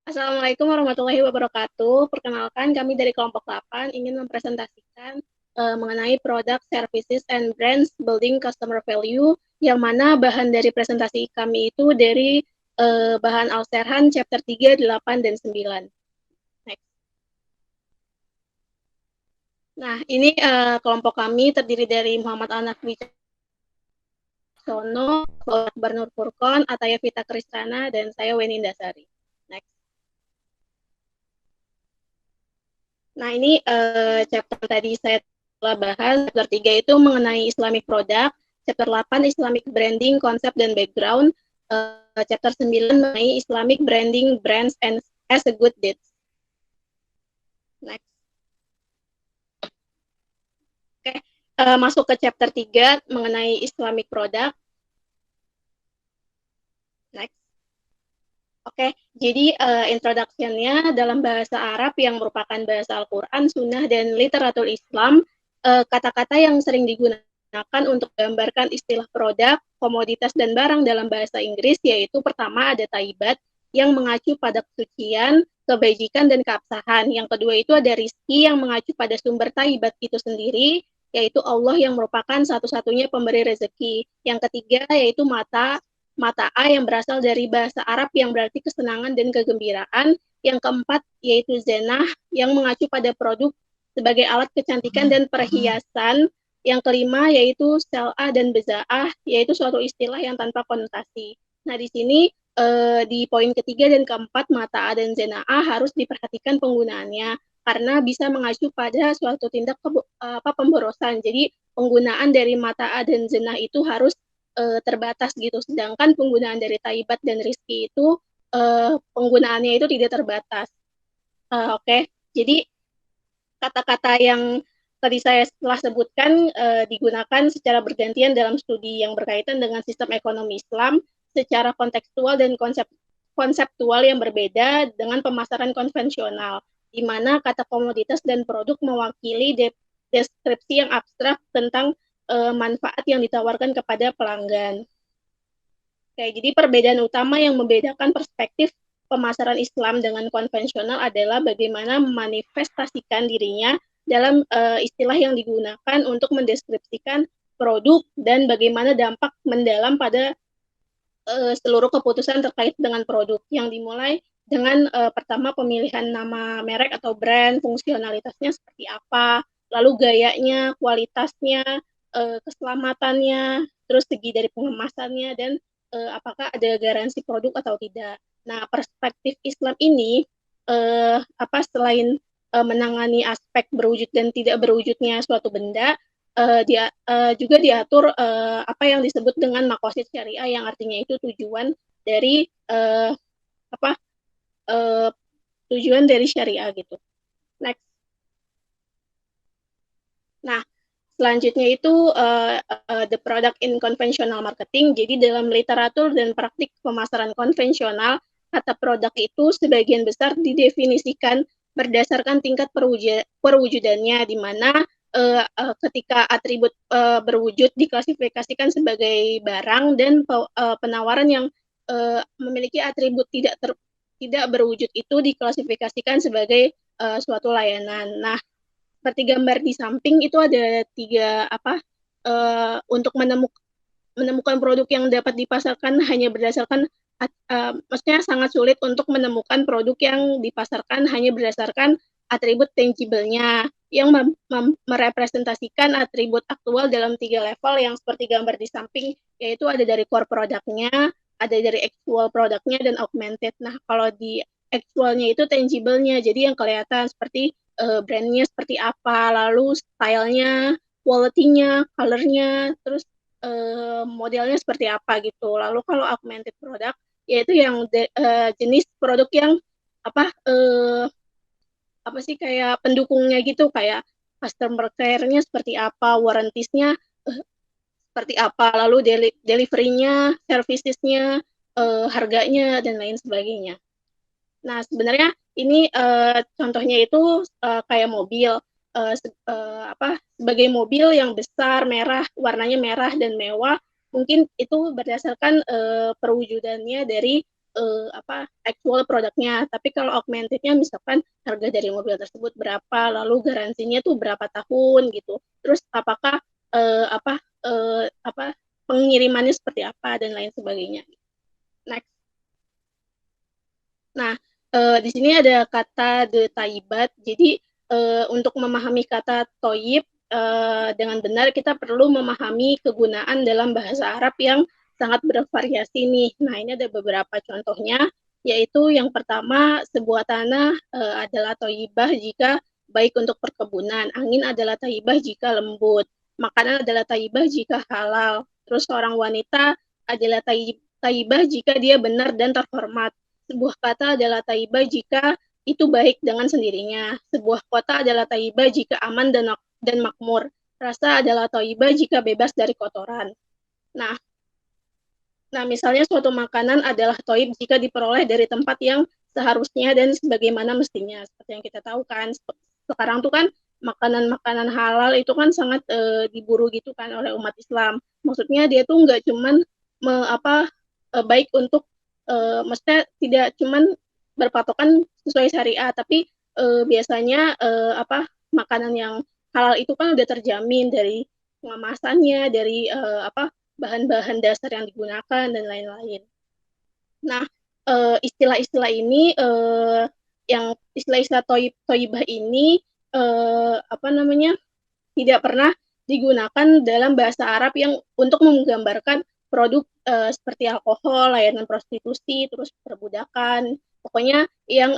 Assalamualaikum warahmatullahi wabarakatuh. Perkenalkan, kami dari kelompok 8 ingin mempresentasikan mengenai product, services, and brands building customer value, yang mana bahan dari presentasi kami itu dari bahan Al-Serhan chapter 3, 8, dan 9. Next. Nah, ini kelompok kami terdiri dari Muhammad Al-Nafwi Sono, Akbar Nur Furkon, Ataya Vita Kristana, dan saya Weni Dasari. Next. Nah, ini chapter tadi saya telah bahas. Chapter 3 itu mengenai Islamic Product, chapter 8 Islamic Branding, Konsep dan Background, chapter 9 mengenai Islamic Branding, Brands, and as a Good Deed. Next. Oke, masuk ke chapter 3 mengenai Islamic Product. Next. Oke, jadi introduction-nya dalam bahasa Arab yang merupakan bahasa Al-Quran, Sunnah, dan literatur Islam, kata-kata yang sering digunakan untuk menggambarkan istilah produk, komoditas, dan barang dalam bahasa Inggris, yaitu pertama ada taibat, yang mengacu pada kesucian, kebajikan, dan keabsahan. Yang kedua itu ada rizki, yang mengacu pada sumber taibat itu sendiri, yaitu Allah yang merupakan satu-satunya pemberi rezeki. Yang ketiga yaitu mata, mata A yang berasal dari bahasa Arab yang berarti kesenangan dan kegembiraan. Yang keempat yaitu zenah yang mengacu pada produk sebagai alat kecantikan dan perhiasan. Yang kelima yaitu sel'ah dan beza'ah, yaitu suatu istilah yang tanpa konotasi. Nah, di sini di poin ketiga dan keempat, mata A dan zenah A harus diperhatikan penggunaannya karena bisa mengacu pada suatu tindak pemborosan. Jadi penggunaan dari mata A dan zenah itu harus terbatas gitu. Sedangkan penggunaan dari taibat dan rizki itu penggunaannya itu tidak terbatas. Oke. Jadi kata-kata yang tadi saya telah sebutkan digunakan secara bergantian dalam studi yang berkaitan dengan sistem ekonomi Islam secara kontekstual dan konseptual yang berbeda dengan pemasaran konvensional, di mana kata komoditas dan produk mewakili deskripsi yang abstrak tentang manfaat yang ditawarkan kepada pelanggan. Oke, jadi perbedaan utama yang membedakan perspektif pemasaran Islam dengan konvensional adalah bagaimana memanifestasikan dirinya dalam istilah yang digunakan untuk mendeskripsikan produk dan bagaimana dampak mendalam pada seluruh keputusan terkait dengan produk, yang dimulai dengan pertama pemilihan nama merek atau brand, fungsionalitasnya seperti apa, lalu gayanya, kualitasnya, keselamatannya, terus segi dari pengemasannya, dan apakah ada garansi produk atau tidak. Nah, perspektif Islam ini selain menangani aspek berwujud dan tidak berwujudnya suatu benda, dia juga diatur apa yang disebut dengan makosid syariah, yang artinya itu tujuan dari apa tujuan dari syariah gitu. Next. Nah, selanjutnya itu the product in conventional marketing. Jadi dalam literatur dan praktik pemasaran konvensional, kata produk itu sebagian besar didefinisikan berdasarkan tingkat perwujudannya, di mana ketika atribut berwujud diklasifikasikan sebagai barang, dan penawaran yang memiliki atribut tidak berwujud itu diklasifikasikan sebagai suatu layanan. Nah, seperti gambar di samping itu ada tiga untuk menemukan produk yang dapat dipasarkan hanya berdasarkan maksudnya sangat sulit untuk menemukan produk yang dipasarkan hanya berdasarkan atribut tangible-nya yang merepresentasikan atribut aktual dalam tiga level yang seperti gambar di samping, yaitu ada dari core produknya, ada dari actual produknya, dan augmented. Nah, kalau di actualnya itu tangible-nya, jadi yang kelihatan seperti brandnya seperti apa, lalu stylenya, quality-nya, color-nya, terus modelnya seperti apa gitu. Lalu kalau augmented product, yaitu yang jenis produk yang apa apa sih kayak pendukungnya gitu, kayak customer care-nya seperti apa, warranties-nya seperti apa, lalu delivery-nya, services-nya, harganya, dan lain sebagainya. Nah, sebenarnya ini contohnya itu kayak mobil, sebagai mobil yang besar, merah, warnanya merah dan mewah, mungkin itu berdasarkan perwujudannya dari actual produknya. Tapi kalau augmentednya misalkan harga dari mobil tersebut berapa, lalu garansinya tuh berapa tahun gitu. Terus apakah uh, apa apa pengirimannya seperti apa dan lain sebagainya. Next. Nah, di sini ada kata de taibat. Jadi untuk memahami kata toyib dengan benar kita perlu memahami kegunaan dalam bahasa Arab yang sangat bervariasi nih. Nah, ini ada beberapa contohnya, yaitu yang pertama sebuah tanah adalah toyibah jika baik untuk perkebunan, angin adalah taibah jika lembut, makanan adalah taibah jika halal, terus seorang wanita adalah taibah jika dia benar dan terhormat. Sebuah kata adalah taibah jika itu baik dengan sendirinya. Sebuah kota adalah taibah jika aman dan makmur. Rasa adalah taibah jika bebas dari kotoran. Nah, misalnya suatu makanan adalah toib jika diperoleh dari tempat yang seharusnya dan sebagaimana mestinya. Seperti yang kita tahu kan, sekarang tuh kan makanan-makanan halal itu kan sangat diburu gitu kan oleh umat Islam. Maksudnya dia tuh nggak cuman baik untuk maksudnya tidak cuman berpatokan sesuai syariat, tapi biasanya makanan yang halal itu kan udah terjamin dari pengemasannya, dari bahan-bahan dasar yang digunakan dan lain-lain. Nah, istilah-istilah ini yang istilah-istilah toibah ini tidak pernah digunakan dalam bahasa Arab yang untuk menggambarkan produk seperti alkohol, layanan prostitusi, terus perbudakan, pokoknya yang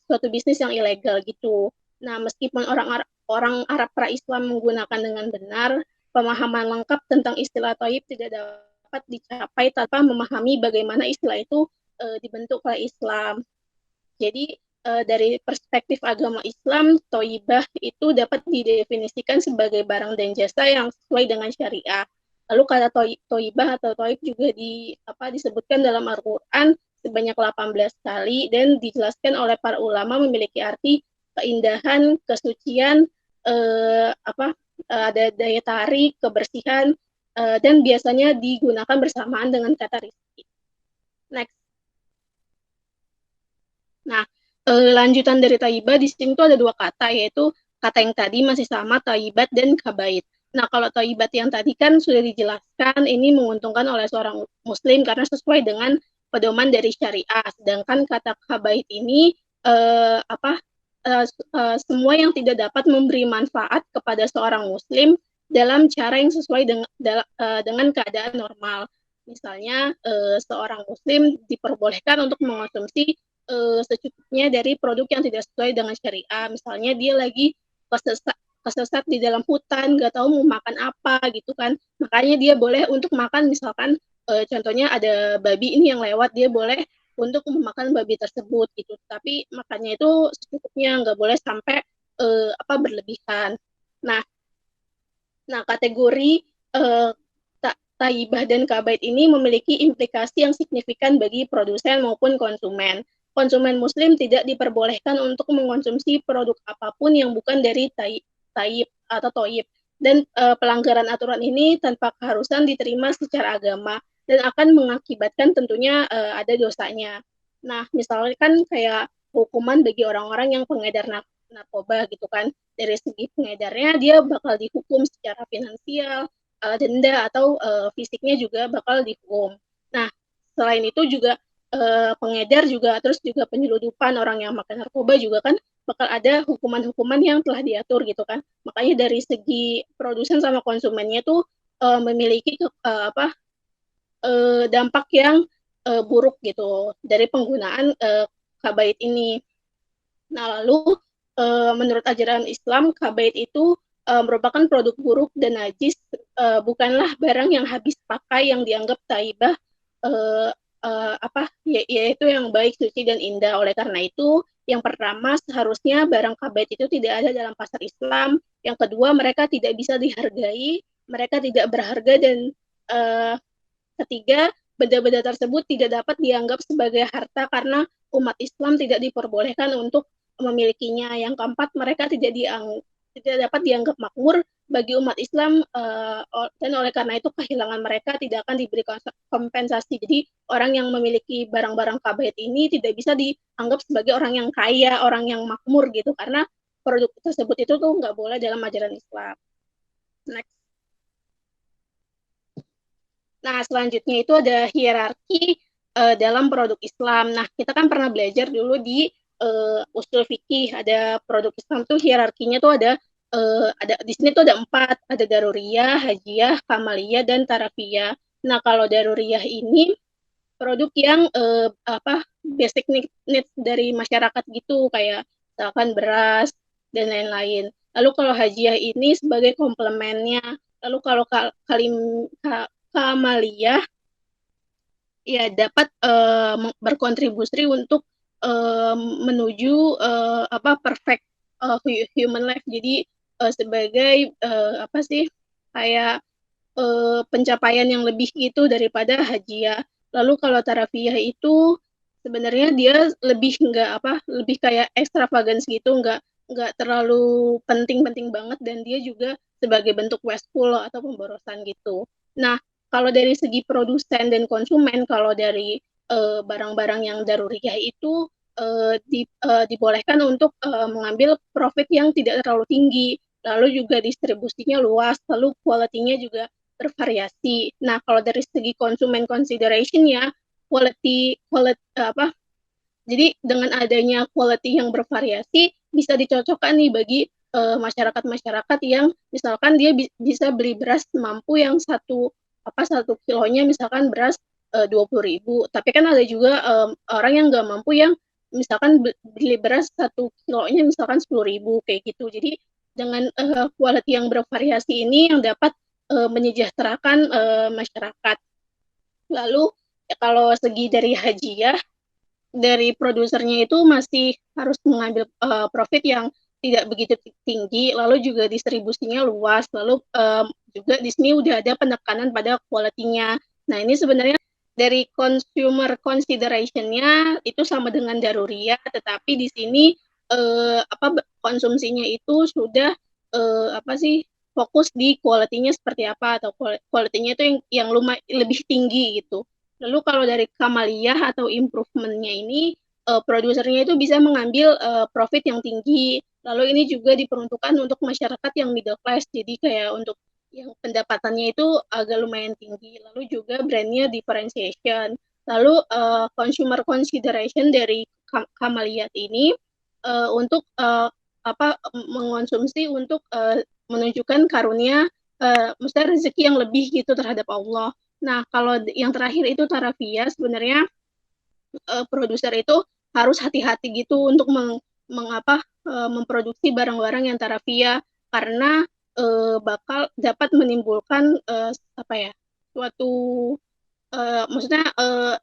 suatu bisnis yang ilegal gitu. Nah, meskipun orang Arab pra-Islam menggunakan dengan benar, pemahaman lengkap tentang istilah toib tidak dapat dicapai tanpa memahami bagaimana istilah itu dibentuk oleh Islam. Jadi dari perspektif agama Islam, toibah itu dapat didefinisikan sebagai barang dan jasa yang sesuai dengan syariah. Lalu kata toibah atau toib juga disebutkan dalam Al-Quran sebanyak 18 kali dan dijelaskan oleh para ulama memiliki arti keindahan, kesucian, ada daya tarik, kebersihan, dan biasanya digunakan bersamaan dengan kata rizki. Next. Nah, lanjutan dari taibah di sini tuh ada dua kata, yaitu kata yang tadi masih sama, taibat dan kabait. Nah, kalau taibat yang tadi kan sudah dijelaskan, ini menguntungkan oleh seorang muslim karena sesuai dengan pedoman dari syariah. Sedangkan kata kabait ini semua yang tidak dapat memberi manfaat kepada seorang muslim dalam cara yang sesuai dengan keadaan normal. Misalnya seorang muslim diperbolehkan untuk mengonsumsi secukupnya dari produk yang tidak sesuai dengan syariah. Misalnya dia lagi kesesat di dalam hutan, nggak tahu mau makan apa gitu kan. Makanya dia boleh untuk makan misalkan contohnya ada babi ini yang lewat, dia boleh untuk memakan babi tersebut gitu. Tapi makannya itu secukupnya, nggak boleh sampai berlebihan. Nah, kategori taibah dan kabait ini memiliki implikasi yang signifikan bagi produsen maupun konsumen. Konsumen muslim tidak diperbolehkan untuk mengkonsumsi produk apapun yang bukan dari taib atau toib. Dan pelanggaran aturan ini tanpa keharusan diterima secara agama dan akan mengakibatkan tentunya ada dosanya. Nah, misalnya kan kayak hukuman bagi orang-orang yang pengedar narkoba gitu kan. Dari segi pengedarnya dia bakal dihukum secara finansial, denda atau fisiknya juga bakal dihukum. Nah, selain itu juga pengedar juga terus juga penyeludupan orang yang makan narkoba juga kan bakal ada hukuman-hukuman yang telah diatur gitu kan. Makanya dari segi produsen sama konsumennya tuh memiliki dampak yang buruk gitu dari penggunaan kabait ini. Nah, lalu menurut ajaran Islam, kabait itu merupakan produk buruk dan najis, bukanlah barang yang habis pakai yang dianggap taibah, yaitu yang baik, suci dan indah. Oleh karena itu, yang pertama seharusnya barang kabait itu tidak ada dalam pasar Islam. Yang kedua, mereka tidak bisa dihargai, mereka tidak berharga, dan ketiga, benda-benda tersebut tidak dapat dianggap sebagai harta karena umat Islam tidak diperbolehkan untuk memilikinya. Yang keempat, mereka tidak dapat dianggap makmur bagi umat Islam, dan oleh karena itu kehilangan mereka tidak akan diberi kompensasi. Jadi orang yang memiliki barang-barang kabaid ini tidak bisa dianggap sebagai orang yang kaya, orang yang makmur gitu, karena produk tersebut itu tuh nggak boleh dalam ajaran Islam. Next. Nah, selanjutnya itu ada hierarki dalam produk Islam. Nah, kita kan pernah belajar dulu di usul fikih, ada produk Islam tuh hierarkinya tuh ada di sini tuh ada 4, ada daruriyah, hajiyah, kamaliyah, dan tarafiyah. Nah, kalau daruriyah ini produk yang basic needs dari masyarakat gitu, kayak misalkan beras dan lain-lain. Lalu kalau hajiyah ini sebagai komplemennya. Lalu kalau kamaliyah ya dapat berkontribusi untuk menuju perfect human life. Jadi sebagai apa sih kayak pencapaian yang lebih gitu daripada hajiyah. Lalu kalau tarafiyah itu sebenarnya dia lebih kayak extravagance gitu, nggak terlalu penting-penting banget, dan dia juga sebagai bentuk wasteful atau pemborosan gitu. Nah, kalau dari segi produsen dan konsumen, kalau dari barang-barang yang daruriyah itu dibolehkan untuk mengambil profit yang tidak terlalu tinggi, lalu juga distribusinya luas, lalu quality-nya juga bervariasi. Nah, kalau dari segi konsumen consideration-nya, quality quality jadi dengan adanya quality yang bervariasi bisa dicocokkan nih bagi masyarakat-masyarakat yang misalkan dia bisa beli beras mampu yang satu kilonya misalkan beras 20.000, tapi kan ada juga orang yang nggak mampu yang misalkan beli beras 1 kilonya misalkan 10.000 kayak gitu. Jadi dengan quality yang bervariasi ini yang dapat menyejahterakan masyarakat. Lalu kalau segi dari hajiyah, dari produsernya itu masih harus mengambil profit yang tidak begitu tinggi, lalu juga distribusinya luas, lalu juga di sini udah ada penekanan pada quality-nya. Nah, ini sebenarnya dari consumer consideration-nya itu sama dengan daruriyah, tetapi di sini konsumsinya itu sudah fokus di quality-nya seperti apa, atau quality-nya itu yang lebih tinggi gitu. Lalu kalau dari kamaliyah atau improvement-nya ini, produsernya itu bisa mengambil profit yang tinggi. Lalu ini juga diperuntukkan untuk masyarakat yang middle class, jadi kayak untuk yang pendapatannya itu agak lumayan tinggi. Lalu juga brandnya differentiation. Lalu consumer consideration dari kamaliyat ini untuk mengonsumsi untuk menunjukkan karunia, maksudnya rezeki yang lebih gitu terhadap Allah. Nah, kalau yang terakhir itu tarafiyah, sebenarnya produser itu harus hati-hati gitu untuk memproduksi barang-barang yang tarafiyah, karena bakal dapat menimbulkan suatu maksudnya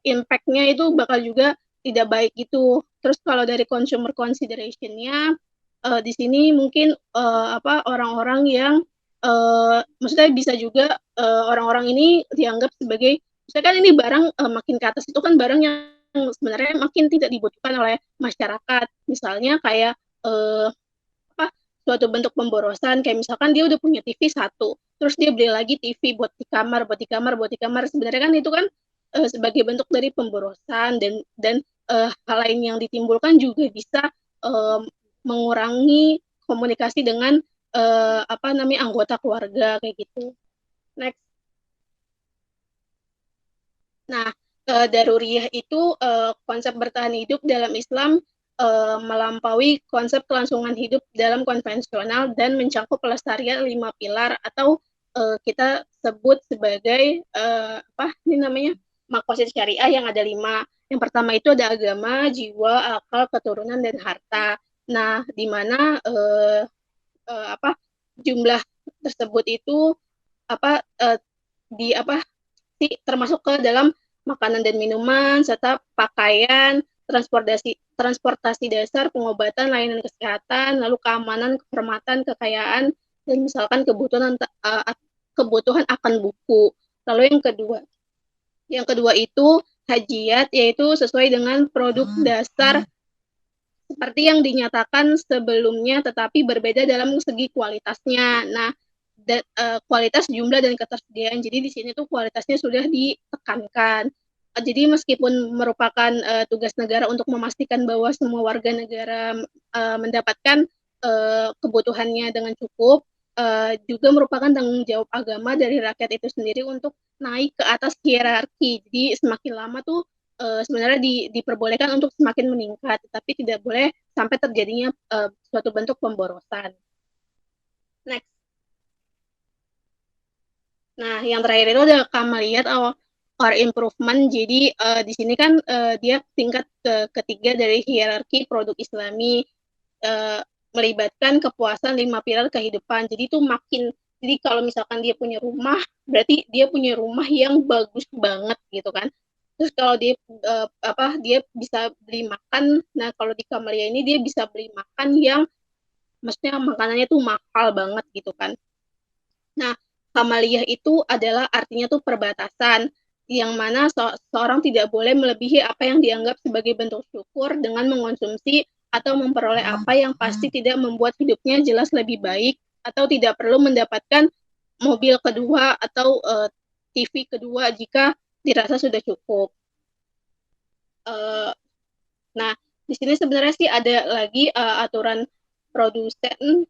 impact-nya itu bakal juga tidak baik gitu. Terus kalau dari consumer consideration-nya di sini mungkin orang-orang yang maksudnya bisa juga orang-orang ini dianggap sebagai, misalkan ini barang makin ke atas itu kan barang yang sebenarnya makin tidak dibutuhkan oleh masyarakat. Misalnya kayak suatu bentuk pemborosan, kayak misalkan dia udah punya TV satu, terus dia beli lagi TV buat di kamar, buat di kamar, buat di kamar. Sebenarnya kan itu kan sebagai bentuk dari pemborosan, dan hal lain yang ditimbulkan juga bisa mengurangi komunikasi dengan anggota keluarga kayak gitu. Next. Nah, daruriyah itu konsep bertahan hidup dalam Islam melampaui konsep kelangsungan hidup dalam konvensional dan mencakup pelestarian 5 pilar atau kita sebut sebagai ini namanya makosid syariah yang ada 5. Yang pertama itu ada agama, jiwa, akal, keturunan, dan harta. Nah, di mana jumlah tersebut itu apa di termasuk ke dalam makanan dan minuman, serta pakaian, transportasi dasar, pengobatan, layanan kesehatan, lalu keamanan, kehormatan, kekayaan, dan misalkan kebutuhan akan buku. Lalu yang kedua itu hajiyat, yaitu sesuai dengan produk dasar seperti yang dinyatakan sebelumnya, tetapi berbeda dalam segi kualitasnya. Nah, kualitas, jumlah, dan ketersediaan. Jadi di sini tuh kualitasnya sudah ditekankan. Jadi meskipun merupakan tugas negara untuk memastikan bahwa semua warga negara mendapatkan kebutuhannya dengan cukup, juga merupakan tanggung jawab agama dari rakyat itu sendiri untuk naik ke atas hierarki. Jadi semakin lama tuh sebenarnya diperbolehkan untuk semakin meningkat, tapi tidak boleh sampai terjadinya suatu bentuk pemborosan. Next. Nah, yang terakhir itu ada kamaliyat or improvement. Jadi di sini kan dia tingkat ketiga dari hierarki produk Islami, melibatkan kepuasan 5 pilar kehidupan. Jadi itu jadi kalau misalkan dia punya rumah, berarti dia punya rumah yang bagus banget gitu kan. Terus kalau dia bisa beli makan. Nah, kalau di Kamalia ini dia bisa beli makan yang maksudnya makanannya tuh mahal banget gitu kan. Nah, kamaliyah itu adalah artinya tuh perbatasan, yang mana seorang tidak boleh melebihi apa yang dianggap sebagai bentuk syukur dengan mengonsumsi atau memperoleh apa yang pasti tidak membuat hidupnya jelas lebih baik, atau tidak perlu mendapatkan mobil kedua atau TV kedua jika dirasa sudah cukup. Nah, di sini sebenarnya sih ada lagi aturan produsen.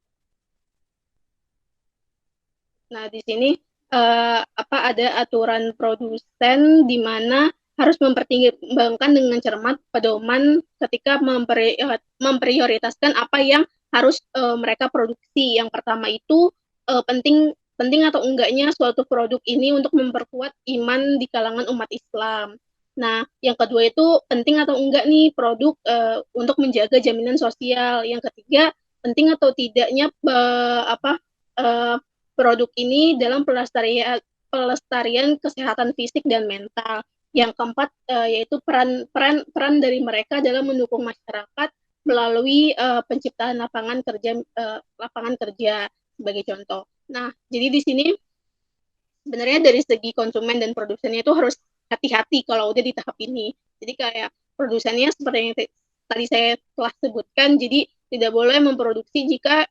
Nah, di sini ada aturan produsen di mana harus mempertimbangkan dengan cermat pedoman ketika memprioritaskan apa yang harus mereka produksi. Yang pertama itu penting penting atau enggaknya suatu produk ini untuk memperkuat iman di kalangan umat Islam. Nah, yang kedua itu penting atau enggak nih produk untuk menjaga jaminan sosial. Yang ketiga, penting atau tidaknya produk ini dalam pelestarian kesehatan fisik dan mental. Yang keempat yaitu peran dari mereka dalam mendukung masyarakat melalui penciptaan lapangan kerja sebagai contoh. Nah, jadi di sini sebenarnya dari segi konsumen dan produsennya itu harus hati-hati kalau udah di tahap ini. Jadi kayak produsennya seperti yang tadi saya telah sebutkan, jadi tidak boleh memproduksi jika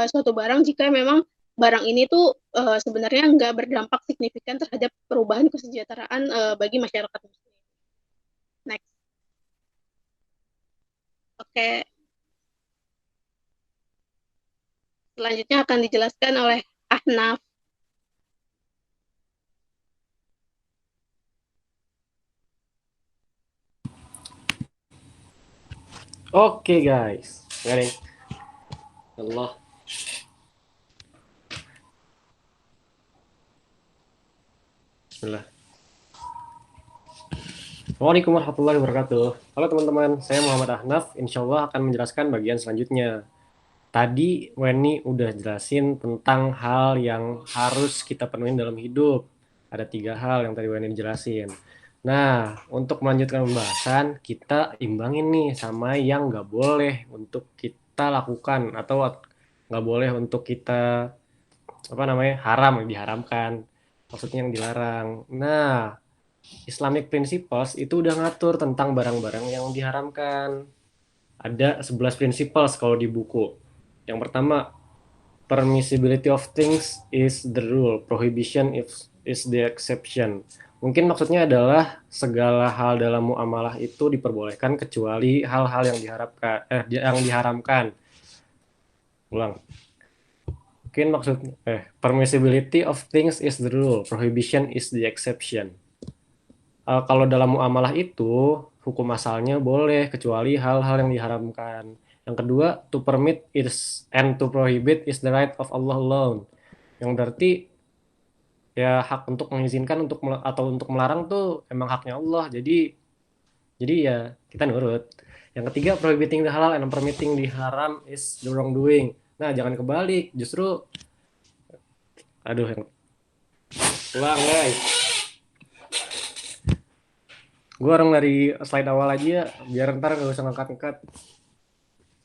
suatu barang jika memang barang ini tuh sebenarnya nggak berdampak signifikan terhadap perubahan kesejahteraan bagi masyarakat muslim. Next. Oke. Selanjutnya akan dijelaskan oleh Ahnaf. Oke guys, garing. Allah. Bismillah. Assalamualaikum warahmatullahi wabarakatuh. Halo teman-teman, saya Muhammad Ahnaf. Insya Allah akan menjelaskan bagian selanjutnya. Tadi Weni udah jelasin tentang hal yang harus kita penuhin dalam hidup. Ada 3 hal yang tadi Weni jelasin. Nah, untuk melanjutkan pembahasan, kita imbangin nih sama yang nggak boleh untuk kita lakukan atau nggak boleh untuk kita haram, yang diharamkan. Maksudnya yang dilarang. Nah, Islamic Principles itu udah ngatur tentang barang-barang yang diharamkan. Ada 11 principles kalau di buku. Yang pertama, permissibility of things is the rule, prohibition is the exception. Mungkin maksudnya adalah segala hal dalam muamalah itu diperbolehkan kecuali hal-hal yang diharamkan. Ulang. Mungkin permissibility of things is the rule, prohibition is the exception. Kalau dalam muamalah itu hukum asalnya boleh kecuali hal-hal yang diharamkan. Yang kedua, to permit is and to prohibit is the right of Allah alone. Yang berarti ya hak untuk mengizinkan atau untuk melarang tuh emang haknya Allah. Jadi ya kita nurut. Yang ketiga, prohibiting the halal and permitting the haram is the wrongdoing. Nah, jangan kebalik. Justru yang ulang guys. Gue orang dari slide awal aja ya, biar ntar gak usah ngangkat-ngangkat.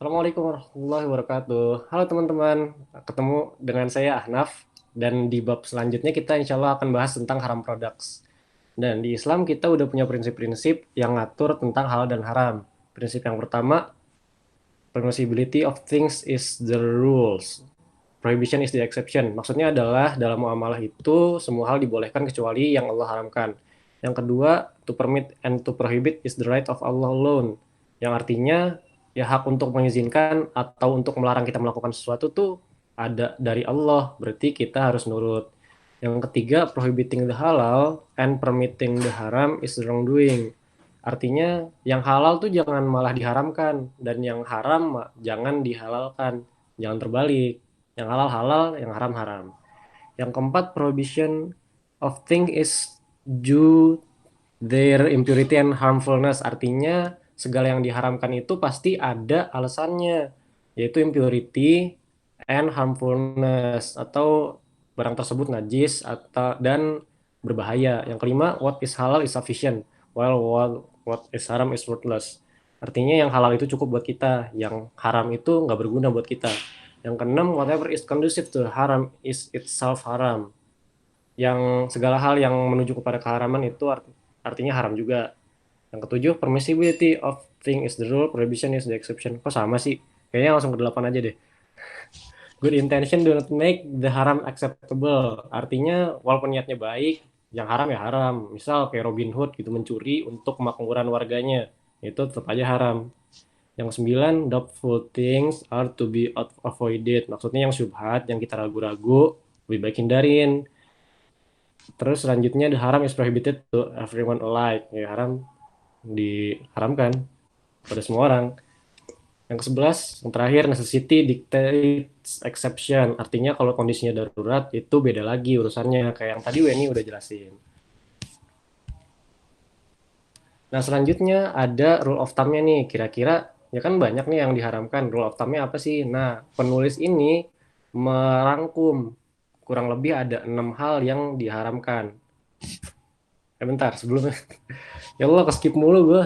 Assalamualaikum warahmatullahi wabarakatuh. Halo teman-teman, ketemu dengan saya Ahnaf. Dan di bab selanjutnya kita insya Allah akan bahas tentang haram products. Dan di Islam kita udah punya prinsip-prinsip yang ngatur tentang halal dan haram. Prinsip yang pertama, Permissibility of things is the rules. Prohibition is the exception. Maksudnya adalah dalam muamalah itu semua hal dibolehkan kecuali yang Allah haramkan. Yang kedua, to permit and to prohibit is the right of Allah alone. Yang artinya ya hak untuk mengizinkan atau untuk melarang kita melakukan sesuatu tuh ada dari Allah. Berarti kita harus nurut. Yang ketiga, prohibiting the halal and permitting the haram is wrongdoing. Artinya yang halal tuh jangan malah diharamkan dan yang haram jangan dihalalkan. Jangan terbalik. Yang halal halal, yang haram haram. Yang keempat, prohibition of thing is due their impurity and harmfulness. Artinya segala yang diharamkan itu pasti ada alasannya, yaitu impurity and harmfulness atau barang tersebut najis atau dan berbahaya. Yang kelima, what is halal is sufficient, while what is haram is worthless. Artinya yang halal itu cukup buat kita, yang haram itu nggak berguna buat kita. Yang keenam, whatever is conducive to haram is itself haram. Yang segala hal yang menuju kepada keharaman itu artinya haram juga. Yang ketujuh, permissibility of thing is the rule, prohibition is the exception. Kok sama sih? Kayaknya langsung ke 8 aja deh. Good intention do not make the haram acceptable. Artinya walaupun niatnya baik, yang haram ya haram. Misal kayak Robin Hood gitu mencuri untuk kemakmuran warganya, itu tetap aja haram. Yang sembilan, doubtful things are to be avoided. Maksudnya yang syubhat, yang kita ragu-ragu, lebih baik hindarin. Terus selanjutnya the haram is prohibited to everyone alike. Ya haram diharamkan pada semua orang. Yang ke-11, yang terakhir, necessity dictates exception. Artinya kalau kondisinya darurat itu beda lagi urusannya. Kayak yang tadi Weni udah jelasin. Nah selanjutnya ada rule of thumb-nya nih. Kira-kira ya kan banyak nih yang diharamkan. Rule of thumb-nya apa sih? Nah penulis ini merangkum kurang lebih ada 6 hal yang diharamkan. Bentar sebelumnya. Ya Allah keskip mulu gue.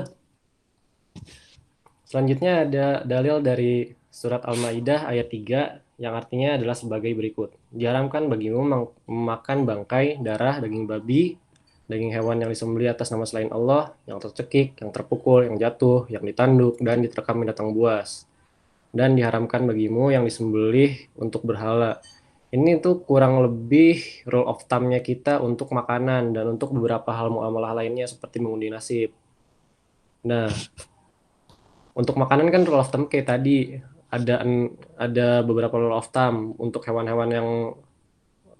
Selanjutnya ada dalil dari surat Al-Maidah ayat 3 yang artinya adalah sebagai berikut. Diharamkan bagimu memakan bangkai, darah, daging babi, daging hewan yang disembelih atas nama selain Allah, yang tercekik, yang terpukul, yang jatuh, yang ditanduk, dan diterkam binatang buas. Dan diharamkan bagimu yang disembelih untuk berhala. Ini tuh kurang lebih rule of thumb-nya kita untuk makanan dan untuk beberapa hal muamalah lainnya seperti mengundi nasib. Nah, untuk makanan kan rule of thumb kayak tadi ada beberapa rule of thumb. Untuk hewan-hewan yang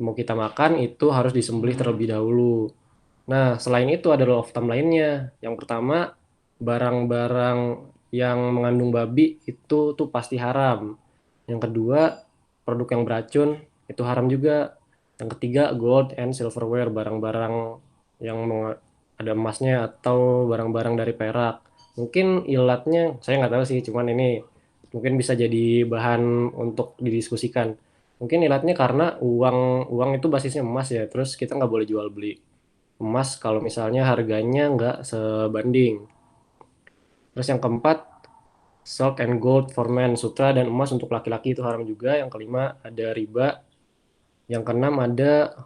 mau kita makan itu harus disembelih terlebih dahulu. Nah, selain itu ada rule of thumb lainnya. Yang pertama, barang-barang yang mengandung babi itu tuh pasti haram. Yang kedua, produk yang beracun itu haram juga. Yang ketiga, gold and silverware, barang-barang yang ada emasnya atau barang-barang dari perak. Mungkin ilatnya saya nggak tahu sih, cuman ini mungkin bisa jadi bahan untuk didiskusikan. Mungkin ilatnya karena uang uang itu basisnya emas ya, terus kita nggak boleh jual beli emas kalau misalnya harganya nggak sebanding. Terus yang keempat, silk and gold for men, sutra dan emas untuk laki-laki itu haram juga. Yang kelima ada riba. Yang keenam ada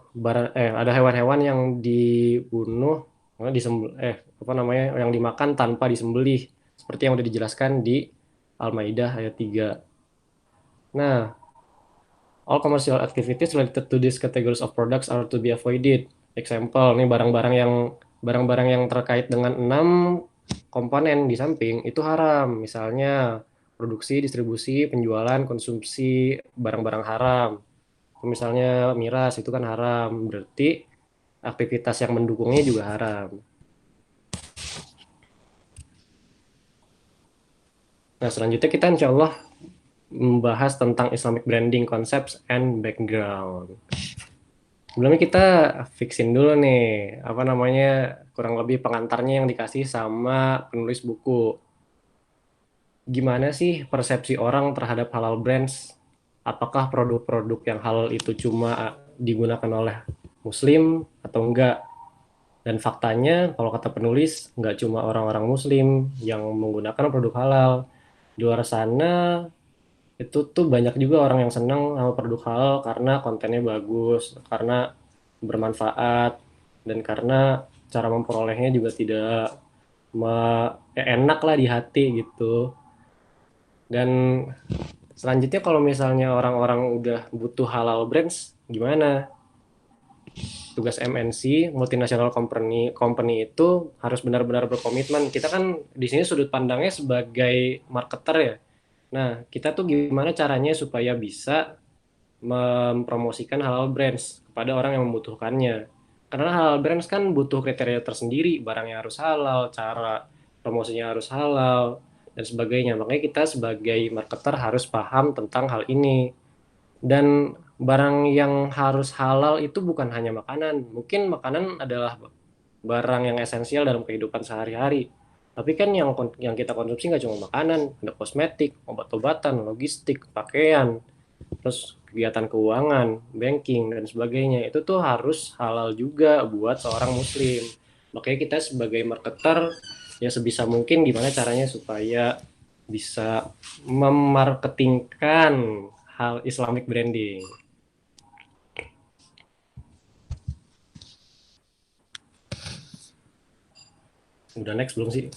hewan-hewan yang dibunuh, apa namanya, yang dimakan tanpa disembelih, seperti yang udah dijelaskan di Al-Maidah ayat 3. Nah, all commercial activities related to these categories of products are to be avoided. Example, nih barang-barang yang terkait dengan 6 komponen di samping itu haram. Misalnya produksi, distribusi, penjualan, konsumsi barang-barang haram. Misalnya miras itu kan haram, berarti aktivitas yang mendukungnya juga haram. Nah, selanjutnya kita insya Allah membahas tentang Islamic branding concepts and background. Sebelumnya kita fixin dulu nih, apa namanya, kurang lebih pengantarnya yang dikasih sama penulis buku. Gimana sih persepsi orang terhadap halal brands? Apakah produk-produk yang halal itu cuma digunakan oleh Muslim atau enggak? Dan faktanya, kalau kata penulis, nggak cuma orang-orang Muslim yang menggunakan produk halal. Di luar sana, itu tuh banyak juga orang yang senang sama produk halal karena kontennya bagus, karena bermanfaat, dan karena cara memperolehnya juga tidak enak lah di hati gitu. Dan selanjutnya kalau misalnya orang-orang udah butuh halal brands, gimana? Tugas MNC, multinational company, company itu harus benar-benar berkomitmen. Kita kan di sini sudut pandangnya sebagai marketer ya. Nah, kita tuh gimana caranya supaya bisa mempromosikan halal brands kepada orang yang membutuhkannya. Karena halal brands kan butuh kriteria tersendiri, barangnya harus halal, cara promosinya harus halal, dan sebagainya. Makanya kita sebagai marketer harus paham tentang hal ini. Dan barang yang harus halal itu bukan hanya makanan. Mungkin makanan adalah barang yang esensial dalam kehidupan sehari-hari. Tapi kan yang kita konsumsi nggak cuma makanan, ada kosmetik, obat-obatan, logistik, pakaian, terus kegiatan keuangan, banking dan sebagainya. Itu tuh harus halal juga buat seorang muslim. Makanya kita sebagai marketer ya sebisa mungkin gimana caranya supaya bisa memarketingkan hal Islamic branding. Udah next belum sih?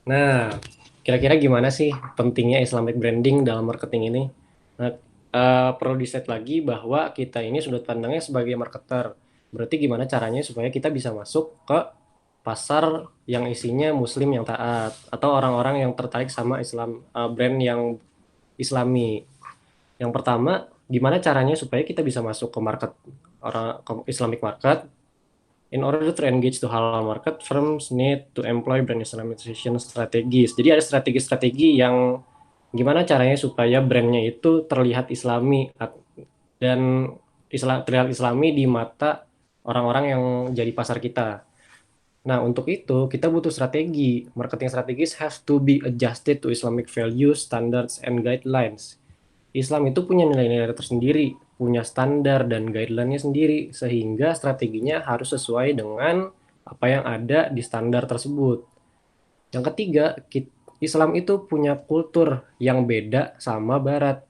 Nah, kira-kira gimana sih pentingnya Islamic branding dalam marketing ini? Nah, perlu di-set lagi bahwa kita ini sudut pandangnya sebagai marketer. Berarti gimana caranya supaya kita bisa masuk ke pasar yang isinya muslim yang taat atau orang-orang yang tertarik sama Islam, brand yang Islami. Yang pertama, gimana caranya supaya kita bisa masuk ke market orang ke Islamic market? In order to engage the halal market, firms need to employ brand Islamization strategies. Jadi ada strategi-strategi yang gimana caranya supaya brandnya itu terlihat Islami dan terlihat Islami di mata orang-orang yang jadi pasar kita. Nah, untuk itu kita butuh strategi. Marketing strategis has to be adjusted to Islamic values, standards, and guidelines. Islam itu punya nilai-nilai tersendiri, punya standar dan guideline-nya sendiri, sehingga strateginya harus sesuai dengan apa yang ada di standar tersebut. Yang ketiga, Islam itu punya kultur yang beda sama Barat.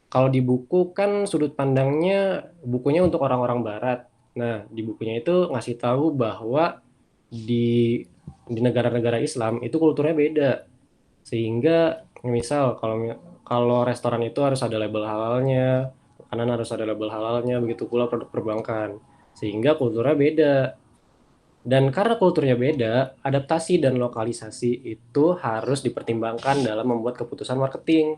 Kalau di buku kan sudut pandangnya bukunya untuk orang-orang Barat. Nah, di bukunya itu ngasih tahu bahwa di negara-negara Islam itu kulturnya beda. Sehingga misal kalau kalau restoran itu harus ada label halalnya, makanan harus ada label halalnya, begitu pula produk perbankan. Sehingga kulturnya beda. Dan karena kulturnya beda, adaptasi dan lokalisasi itu harus dipertimbangkan dalam membuat keputusan marketing.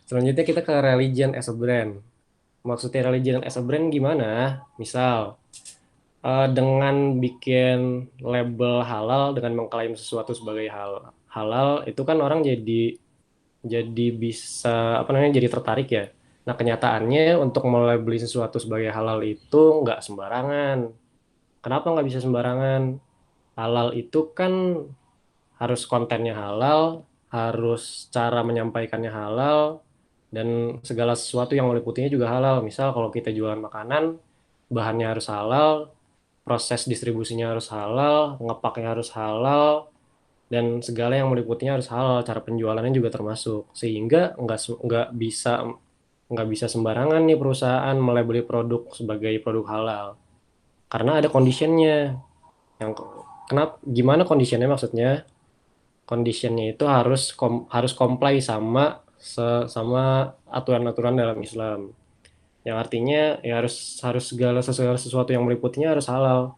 Selanjutnya kita ke religion as a brand. Maksudnya religion as a brand gimana? Misal, dengan bikin label halal, dengan mengklaim sesuatu sebagai halal, itu kan orang jadi bisa apa namanya jadi tertarik ya. Nah kenyataannya untuk melabeli sesuatu sebagai halal itu nggak sembarangan. Kenapa nggak bisa sembarangan? Halal itu kan harus kontennya halal, harus cara menyampaikannya halal, dan segala sesuatu yang meliputinya juga halal. Misal kalau kita jualan makanan, bahannya harus halal, proses distribusinya harus halal, ngepaknya harus halal, dan segala yang meliputinya harus halal. Cara penjualannya juga termasuk. Sehingga nggak bisa sembarangan nih perusahaan melabeli produk sebagai produk halal. Karena ada conditionnya. Yang kenapa? Gimana conditionnya maksudnya? Conditionnya itu harus comply sama aturan-aturan dalam Islam. Yang artinya ya harus harus segala sesuatu yang meliputinya harus halal.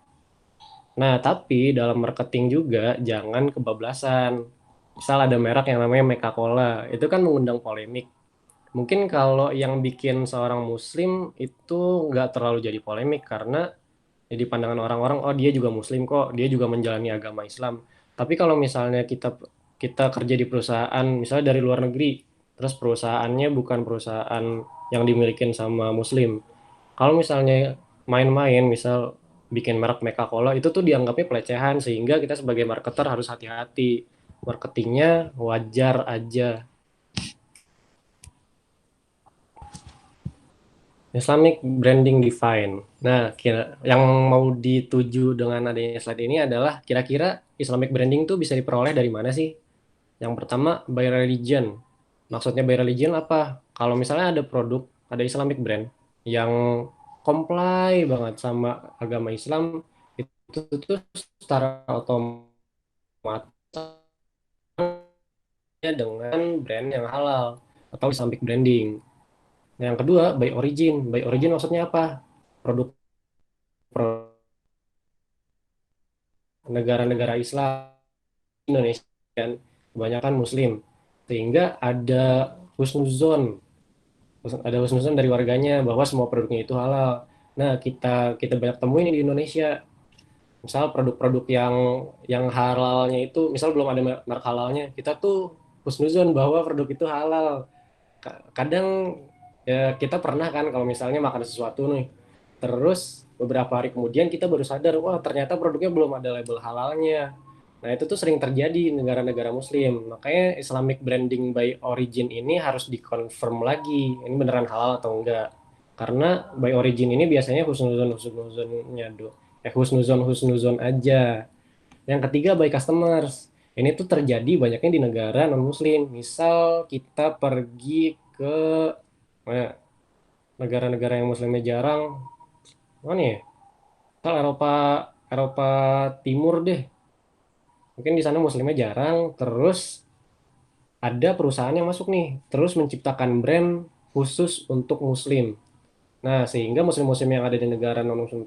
Nah, tapi dalam marketing juga jangan kebablasan. Misal ada merek yang namanya Coca-Cola, itu kan mengundang polemik. Mungkin kalau yang bikin seorang muslim itu nggak terlalu jadi polemik karena jadi pandangan orang-orang, oh dia juga muslim kok, dia juga menjalani agama Islam. Tapi kalau misalnya kita kita kerja di perusahaan, misalnya dari luar negeri, terus perusahaannya bukan perusahaan yang dimiliki sama muslim. Kalau misalnya main-main, misal bikin merek Coca-Cola, itu tuh dianggapnya pelecehan, sehingga kita sebagai marketer harus hati-hati. Marketingnya wajar aja. Islamic branding define. Nah, yang mau dituju dengan adanya slide ini adalah kira-kira Islamic branding tuh bisa diperoleh dari mana sih? Yang pertama, by religion. Maksudnya by religion apa? Kalau misalnya ada produk, ada Islamic brand, yang comply banget sama agama Islam, itu tuh secara otomatis dengan brand yang halal atau Islamic branding. Nah, yang kedua, by origin. By origin maksudnya apa? Produk negara-negara Islam Indonesia kan kebanyakan Muslim, sehingga ada husnuzon dari warganya bahwa semua produknya itu halal. Nah, kita kita banyak temuin di Indonesia, misal produk-produk yang halalnya itu, misal belum ada merek halalnya, kita tuh husnuzon bahwa produk itu halal. Kadang ya kita pernah kan kalau misalnya makan sesuatu nih, terus beberapa hari kemudian kita baru sadar, wah ternyata produknya belum ada label halalnya. Nah, itu tuh sering terjadi di negara-negara Muslim. Makanya Islamic branding by origin ini harus dikonfirm lagi, ini beneran halal atau enggak. Karena by origin ini biasanya husnuzon-husnuzonnya husnuzon aja. Yang ketiga by customers. Ini tuh terjadi banyaknya di negara non-Muslim. Misal kita pergi ke eh, negara-negara yang Muslimnya jarang, mana ya? Misal Eropa Eropa Timur deh. Mungkin di sana Muslimnya jarang, terus ada perusahaan yang masuk nih, terus menciptakan brand khusus untuk Muslim. Nah, sehingga Muslim-Muslim yang ada di negara non-Muslim,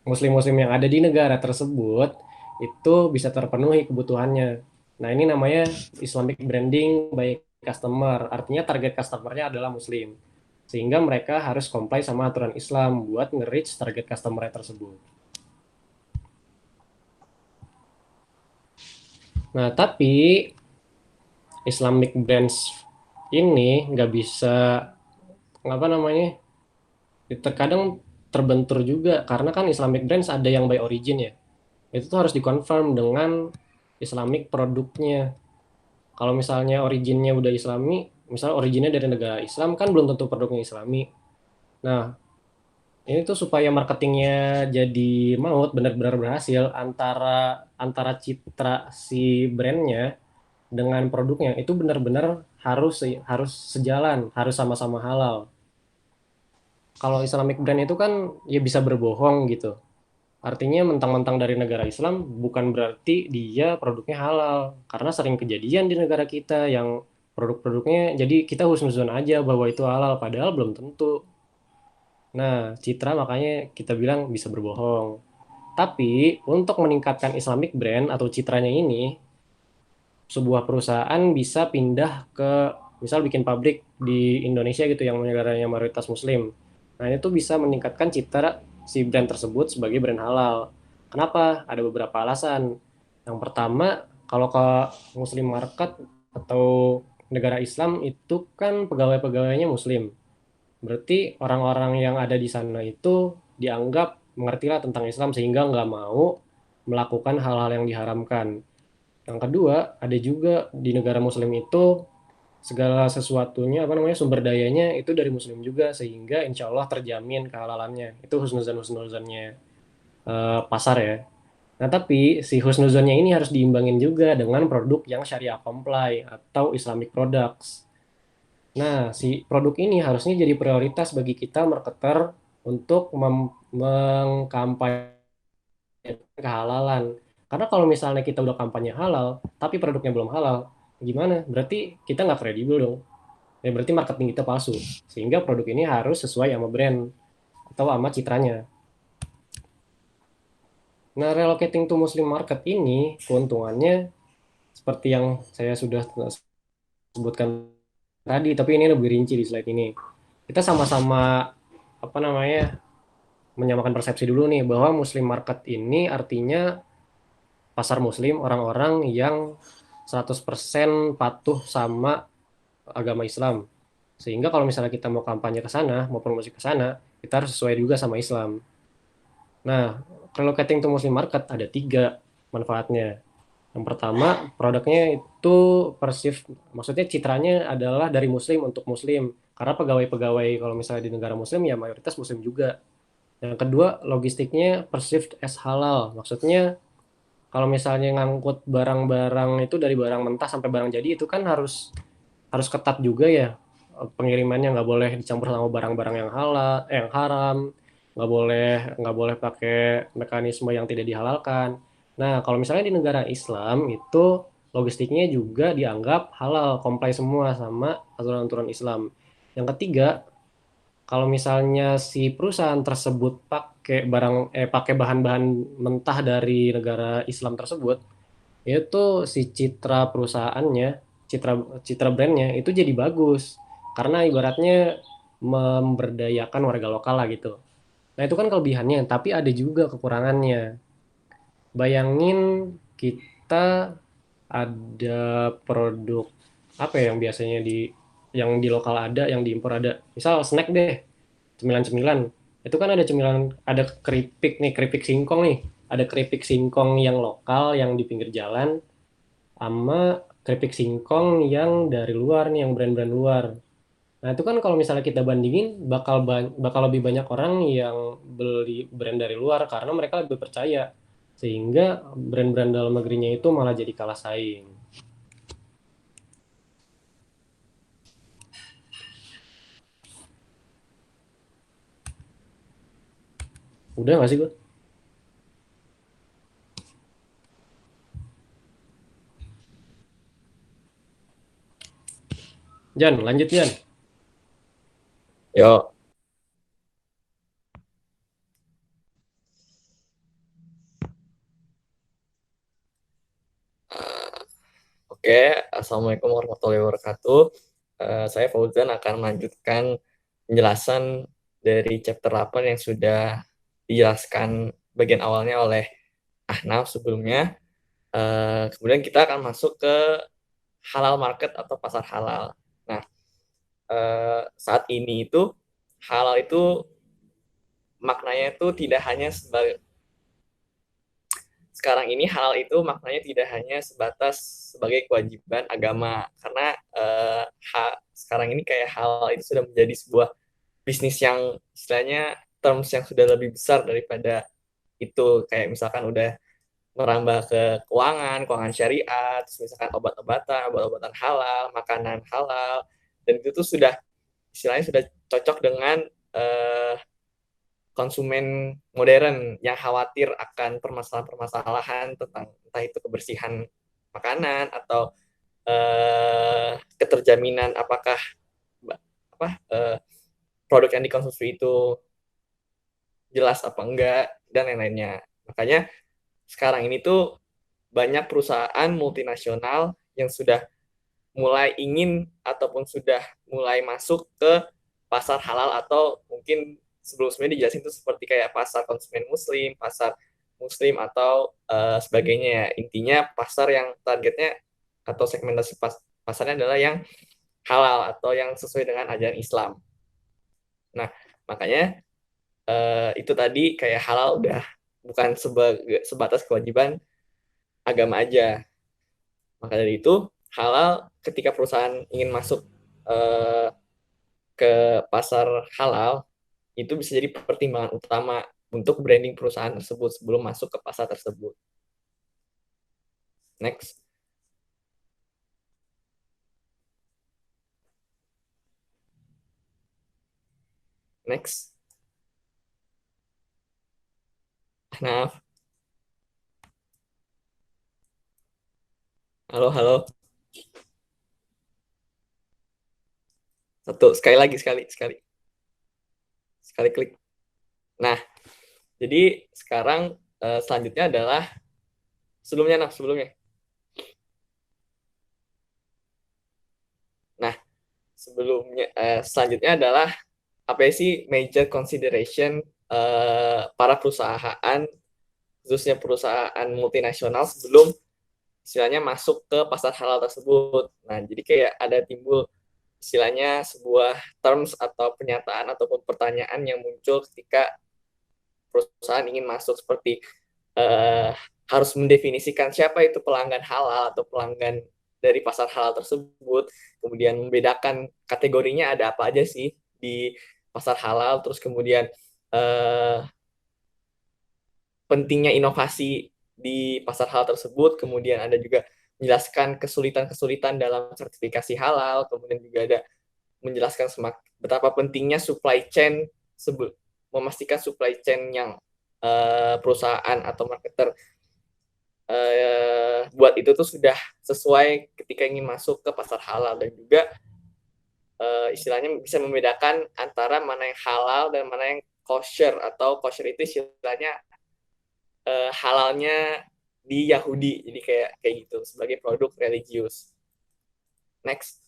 Muslim-Muslim yang ada di negara tersebut itu bisa terpenuhi kebutuhannya. Nah, ini namanya Islamic branding by customer. Artinya target customernya adalah Muslim. Sehingga mereka harus comply sama aturan Islam buat nge-reach target customer tersebut. Nah, tapi Islamic brands ini nggak bisa, apa namanya, terkadang terbentur juga karena kan Islamic brands ada yang by origin ya. Itu tuh harus dikonfirm dengan Islamic produknya. Kalau misalnya originnya udah Islami, misal originnya dari negara Islam kan belum tentu produknya Islami. Nah, ini tuh supaya marketingnya jadi maut benar-benar berhasil, antara antara citra si brandnya dengan produknya itu benar-benar harus sejalan, harus sama-sama halal. Kalau Islamic brand itu kan ya bisa berbohong gitu. Artinya mentang-mentang dari negara Islam bukan berarti dia produknya halal. Karena sering kejadian di negara kita yang produk-produknya jadi kita husnuzon aja bahwa itu halal padahal belum tentu. Nah, citra makanya kita bilang bisa berbohong. Tapi untuk meningkatkan Islamic brand atau citranya ini, sebuah perusahaan bisa pindah ke, misal bikin pabrik di Indonesia gitu yang negaranya mayoritas Muslim. Nah, itu bisa meningkatkan citra si brand tersebut sebagai brand halal. Kenapa? Ada beberapa alasan. Yang pertama, kalau ke Muslim market atau negara Islam itu kan pegawai-pegawainya Muslim. Berarti orang-orang yang ada di sana itu dianggap mengertilah tentang Islam sehingga nggak mau melakukan hal-hal yang diharamkan. Yang kedua, ada juga di negara Muslim itu segala sesuatunya, apa namanya, sumber dayanya itu dari Muslim juga sehingga insya Allah terjamin kehalalannya. Itu husnuzan-husnuzannya pasar ya. Nah, tapi si husnuzannya ini harus diimbangin juga dengan produk yang syariah comply atau Islamic products. Nah, si produk ini harusnya jadi prioritas bagi kita marketer untuk mengkampanyekan kehalalan. Karena kalau misalnya kita udah kampanye halal, tapi produknya belum halal, gimana? Berarti kita nggak kredibel dong. Ya, berarti marketing kita palsu. Sehingga produk ini harus sesuai sama brand atau sama citranya. Nah, relocating to Muslim market ini keuntungannya seperti yang saya sudah sebutkan tadi, tapi ini lebih rinci di slide ini. Kita sama-sama, apa namanya, menyamakan persepsi dulu nih bahwa Muslim market ini artinya pasar Muslim, orang-orang yang 100% patuh sama agama Islam. Sehingga kalau misalnya kita mau kampanye ke sana, mau promosi ke sana, kita harus sesuai juga sama Islam. Nah, kalau relocating to Muslim market ada tiga manfaatnya. Yang pertama, produknya itu perceived, maksudnya citranya adalah dari Muslim untuk Muslim. Karena pegawai-pegawai kalau misalnya di negara Muslim ya mayoritas Muslim juga. Yang kedua, logistiknya perceived as halal. Maksudnya kalau misalnya ngangkut barang-barang itu dari barang mentah sampai barang jadi itu kan harus harus ketat juga ya, pengirimannya nggak boleh dicampur sama barang-barang yang halal, yang haram, nggak boleh pakai mekanisme yang tidak dihalalkan. Nah, kalau misalnya di negara Islam itu logistiknya juga dianggap halal, comply semua sama aturan-aturan Islam. Yang ketiga, kalau misalnya si perusahaan tersebut pakai bahan-bahan mentah dari negara Islam tersebut, itu si citra perusahaannya, citra citra brandnya itu jadi bagus karena ibaratnya memberdayakan warga lokal lah gitu. Nah, itu kan kelebihannya, tapi ada juga kekurangannya. Bayangin kita ada produk apa ya yang biasanya di lokal ada, yang diimpor ada. Misal snack deh, cemilan-cemilan. Itu kan ada cemilan, ada keripik nih, keripik singkong nih. Ada keripik singkong yang lokal yang di pinggir jalan sama keripik singkong yang dari luar nih, yang brand-brand luar. Nah, itu kan kalau misalnya kita bandingin bakal lebih banyak orang yang beli brand dari luar karena mereka lebih percaya. Sehingga brand-brand dalam negerinya itu malah jadi kalah saing. Udah nggak sih gue? Jan, lanjut Jan. Yo, oke. Assalamualaikum warahmatullahi wabarakatuh. Saya Fauzan akan melanjutkan penjelasan dari chapter 8 yang sudah dijelaskan bagian awalnya oleh Ahnaf sebelumnya. Kemudian kita akan masuk ke halal market atau pasar halal. Nah, saat ini itu halal itu maknanya itu tidak hanya sebagai sekarang ini halal itu maknanya tidak hanya sebatas sebagai kewajiban agama karena sekarang ini kayak halal itu sudah menjadi sebuah bisnis yang istilahnya terms yang sudah lebih besar daripada itu, kayak misalkan udah merambah ke keuangan syariat, terus misalkan obat-obatan halal, makanan halal, dan itu tuh sudah istilahnya sudah cocok dengan eh, konsumen modern yang khawatir akan permasalahan-permasalahan tentang entah itu kebersihan makanan atau keterjaminan apakah produk yang dikonsumsi itu jelas apa enggak dan lain-lainnya. Makanya sekarang ini tuh banyak perusahaan multinasional yang sudah mulai ingin ataupun sudah mulai masuk ke pasar halal atau mungkin sebelumnya dijelasin itu seperti kayak pasar konsumen muslim, pasar muslim atau sebagainya ya. Intinya pasar yang targetnya atau segmentasi pasarnya adalah yang halal atau yang sesuai dengan ajaran Islam. Nah, makanya itu tadi kayak halal udah bukan sebatas kewajiban agama aja. Maka dari itu, halal ketika perusahaan ingin masuk eh, ke pasar halal, itu bisa jadi pertimbangan utama untuk branding perusahaan tersebut sebelum masuk ke pasar tersebut. Next. Next. Nah, halo, halo. Satu, sekali lagi, sekali. Sekali klik. Nah, jadi sekarang selanjutnya adalah sebelumnya. Nah, selanjutnya adalah apa sih major consideration para perusahaan, khususnya perusahaan multinasional sebelum istilahnya masuk ke pasar halal tersebut. Nah, jadi kayak ada timbul istilahnya sebuah terms atau pernyataan ataupun pertanyaan yang muncul ketika perusahaan ingin masuk seperti uh, harus mendefinisikan siapa itu pelanggan halal atau pelanggan dari pasar halal tersebut, kemudian membedakan kategorinya ada apa aja sih di pasar halal, terus kemudian pentingnya inovasi di pasar halal tersebut, kemudian ada juga menjelaskan kesulitan-kesulitan dalam sertifikasi halal, kemudian juga ada menjelaskan betapa pentingnya supply chain, memastikan supply chain yang perusahaan atau marketer buat itu tuh sudah sesuai ketika ingin masuk ke pasar halal, dan juga istilahnya bisa membedakan antara mana yang halal dan mana yang kosher, atau kosher itu istilahnya halalnya di Yahudi, jadi kayak gitu sebagai produk religius. Next.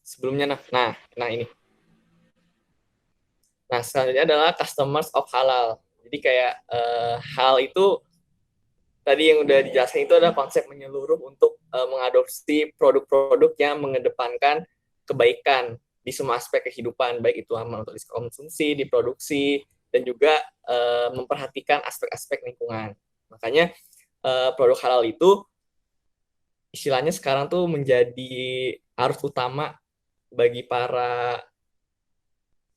Sebelumnya nah ini. Nah, selanjutnya adalah customers of halal. Jadi kayak hal itu tadi yang udah dijelaskan itu adalah konsep menyeluruh untuk mengadopsi produk-produk yang mengedepankan kebaikan di semua aspek kehidupan, baik itu amal untuk dikonsumsi, diproduksi, dan juga memperhatikan aspek-aspek lingkungan. Makanya produk halal itu istilahnya sekarang tuh menjadi arus utama bagi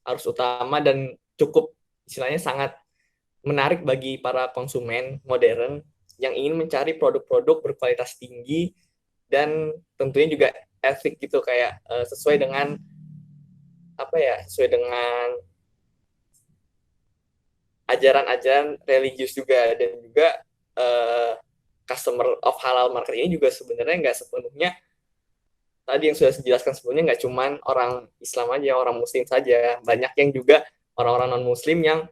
arus utama dan cukup istilahnya sangat menarik bagi para konsumen modern yang ingin mencari produk-produk berkualitas tinggi dan tentunya juga etik gitu, kayak sesuai dengan ajaran-ajaran religius juga. Dan juga customer of halal market ini juga sebenarnya nggak sepenuhnya tadi yang sudah dijelaskan sebelumnya, nggak cuman orang Islam aja, orang Muslim saja, banyak yang juga orang-orang non Muslim yang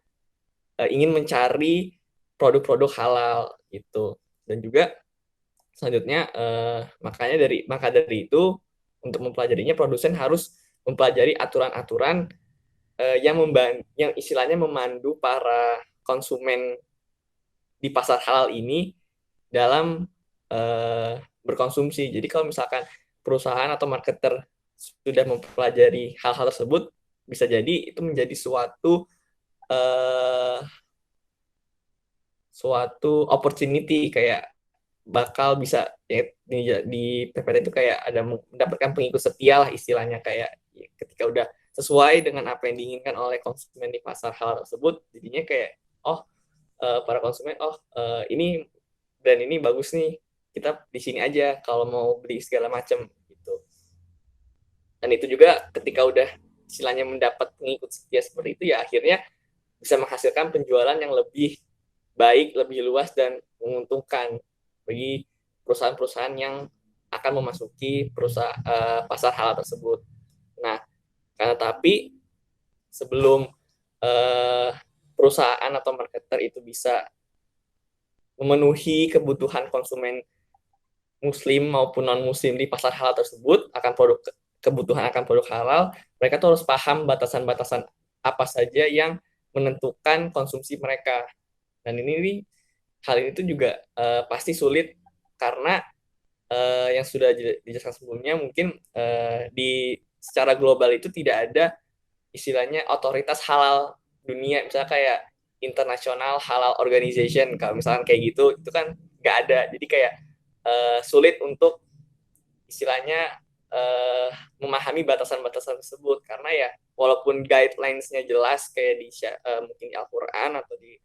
ingin mencari produk-produk halal gitu. Dan juga selanjutnya maka dari itu untuk mempelajarinya produsen harus mempelajari aturan-aturan yang istilahnya memandu para konsumen di pasar halal ini dalam berkonsumsi. Jadi kalau misalkan perusahaan atau marketer sudah mempelajari hal-hal tersebut, bisa jadi itu menjadi suatu opportunity, kayak bakal bisa ya, di PPT itu kayak ada mendapatkan pengikut setia lah istilahnya, kayak ya, ketika udah sesuai dengan apa yang diinginkan oleh konsumen di pasar halal tersebut, jadinya kayak para konsumen ini brand ini bagus nih, kita di sini aja kalau mau beli segala macam gitu. Dan itu juga ketika udah istilahnya mendapat pengikut setia seperti itu, ya akhirnya bisa menghasilkan penjualan yang lebih baik, lebih luas, dan menguntungkan bagi perusahaan-perusahaan yang akan memasuki pasar halal tersebut. Nah, tapi sebelum perusahaan atau marketer itu bisa memenuhi kebutuhan konsumen Muslim maupun non Muslim di pasar halal tersebut kebutuhan akan produk halal, mereka tuh harus paham batasan-batasan apa saja yang menentukan konsumsi mereka. Dan hal ini tuh juga pasti sulit karena yang sudah dijelaskan sebelumnya, mungkin secara global itu tidak ada istilahnya otoritas halal dunia, misalnya kayak International Halal Organization, kalau misalnya kayak gitu, itu kan nggak ada. Jadi kayak sulit untuk istilahnya memahami batasan-batasan tersebut, karena ya walaupun guidelines-nya jelas kayak mungkin di Al-Quran atau di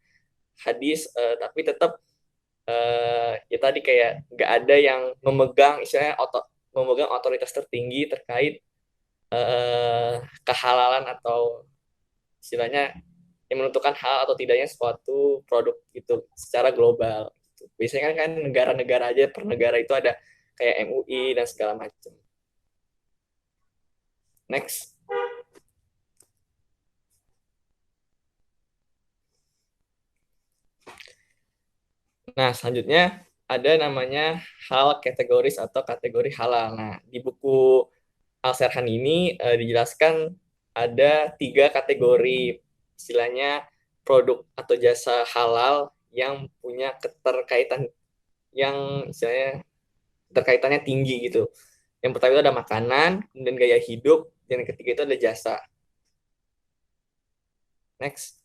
hadis, tapi tetap ya tadi kayak nggak ada yang memegang istilahnya memegang otoritas tertinggi terkait kehalalan atau istilahnya yang menentukan hal atau tidaknya suatu produk itu secara global. Biasanya kan negara-negara aja, per negara itu ada kayak MUI dan segala macam. Next. Nah, selanjutnya ada namanya hal kategoris atau kategori halal. Nah, di buku Al-Serhan ini dijelaskan ada 3 kategori istilahnya produk atau jasa halal yang punya keterkaitan yang istilahnya keterkaitannya tinggi gitu. Yang pertama itu ada makanan, kemudian gaya hidup, dan yang ketiga itu ada jasa. Next.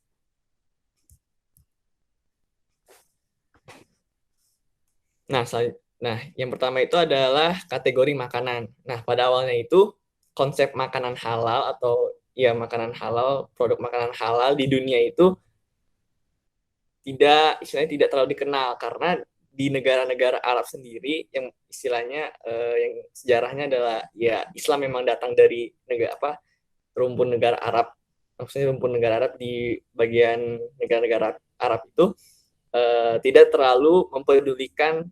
Nah, yang pertama itu adalah kategori makanan. Nah, pada awalnya itu konsep makanan halal atau ya makanan halal, produk makanan halal di dunia itu istilahnya tidak terlalu dikenal karena di negara-negara Arab sendiri yang istilahnya yang sejarahnya adalah ya Islam memang datang dari rumpun negara Arab, maksudnya rumpun negara Arab di bagian negara-negara Arab itu tidak terlalu mempedulikan,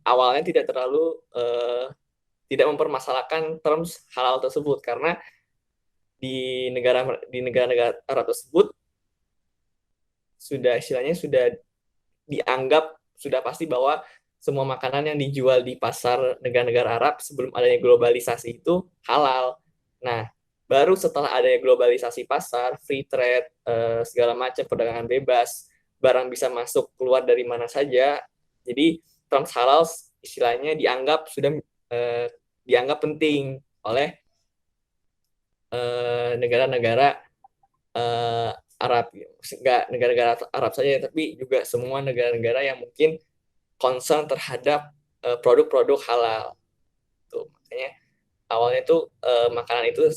awalnya tidak mempermasalahkan terms halal tersebut karena di negara-negara Arab tersebut sudah dianggap sudah pasti bahwa semua makanan yang dijual di pasar negara-negara Arab sebelum adanya globalisasi itu halal. Nah, baru setelah adanya globalisasi pasar, free trade, segala macam perdagangan bebas, barang bisa masuk keluar dari mana saja. Jadi terms halal istilahnya dianggap penting oleh negara-negara Arab, nggak negara-negara Arab saja, tapi juga semua negara-negara yang mungkin concern terhadap produk-produk halal. Tuh, makanya awalnya tuh makanan itu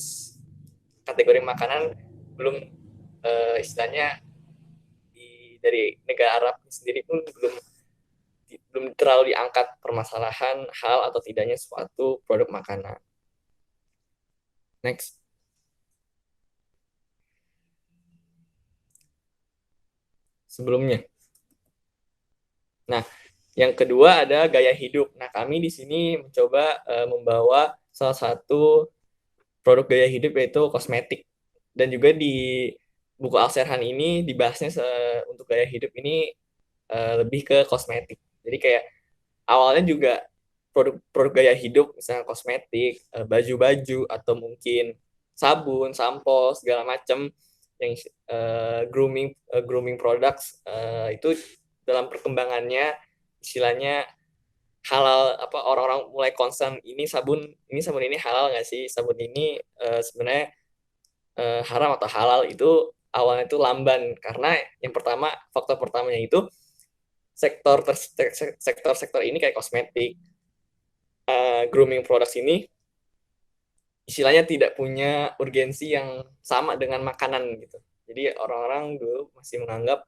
kategori makanan belum istilahnya dari negara Arab sendiri pun belum terlalu diangkat permasalahan halal atau tidaknya suatu produk makanan. Next. Sebelumnya. Nah, yang kedua ada gaya hidup. Nah, kami di sini mencoba membawa salah satu produk gaya hidup yaitu kosmetik. Dan juga di buku Al-Serhan ini dibahasnya untuk gaya hidup ini lebih ke kosmetik. Jadi kayak awalnya juga produk gaya hidup, misalnya kosmetik, baju-baju, atau mungkin sabun, sampo, segala macam yang grooming products itu dalam perkembangannya istilahnya halal, orang-orang mulai concern ini sabun ini halal nggak sih, sabun ini sebenarnya haram atau halal, itu awalnya itu lamban karena yang pertama, faktor pertamanya itu sektor ini kayak kosmetik, grooming products ini istilahnya tidak punya urgensi yang sama dengan makanan gitu. Jadi orang-orang dulu masih menganggap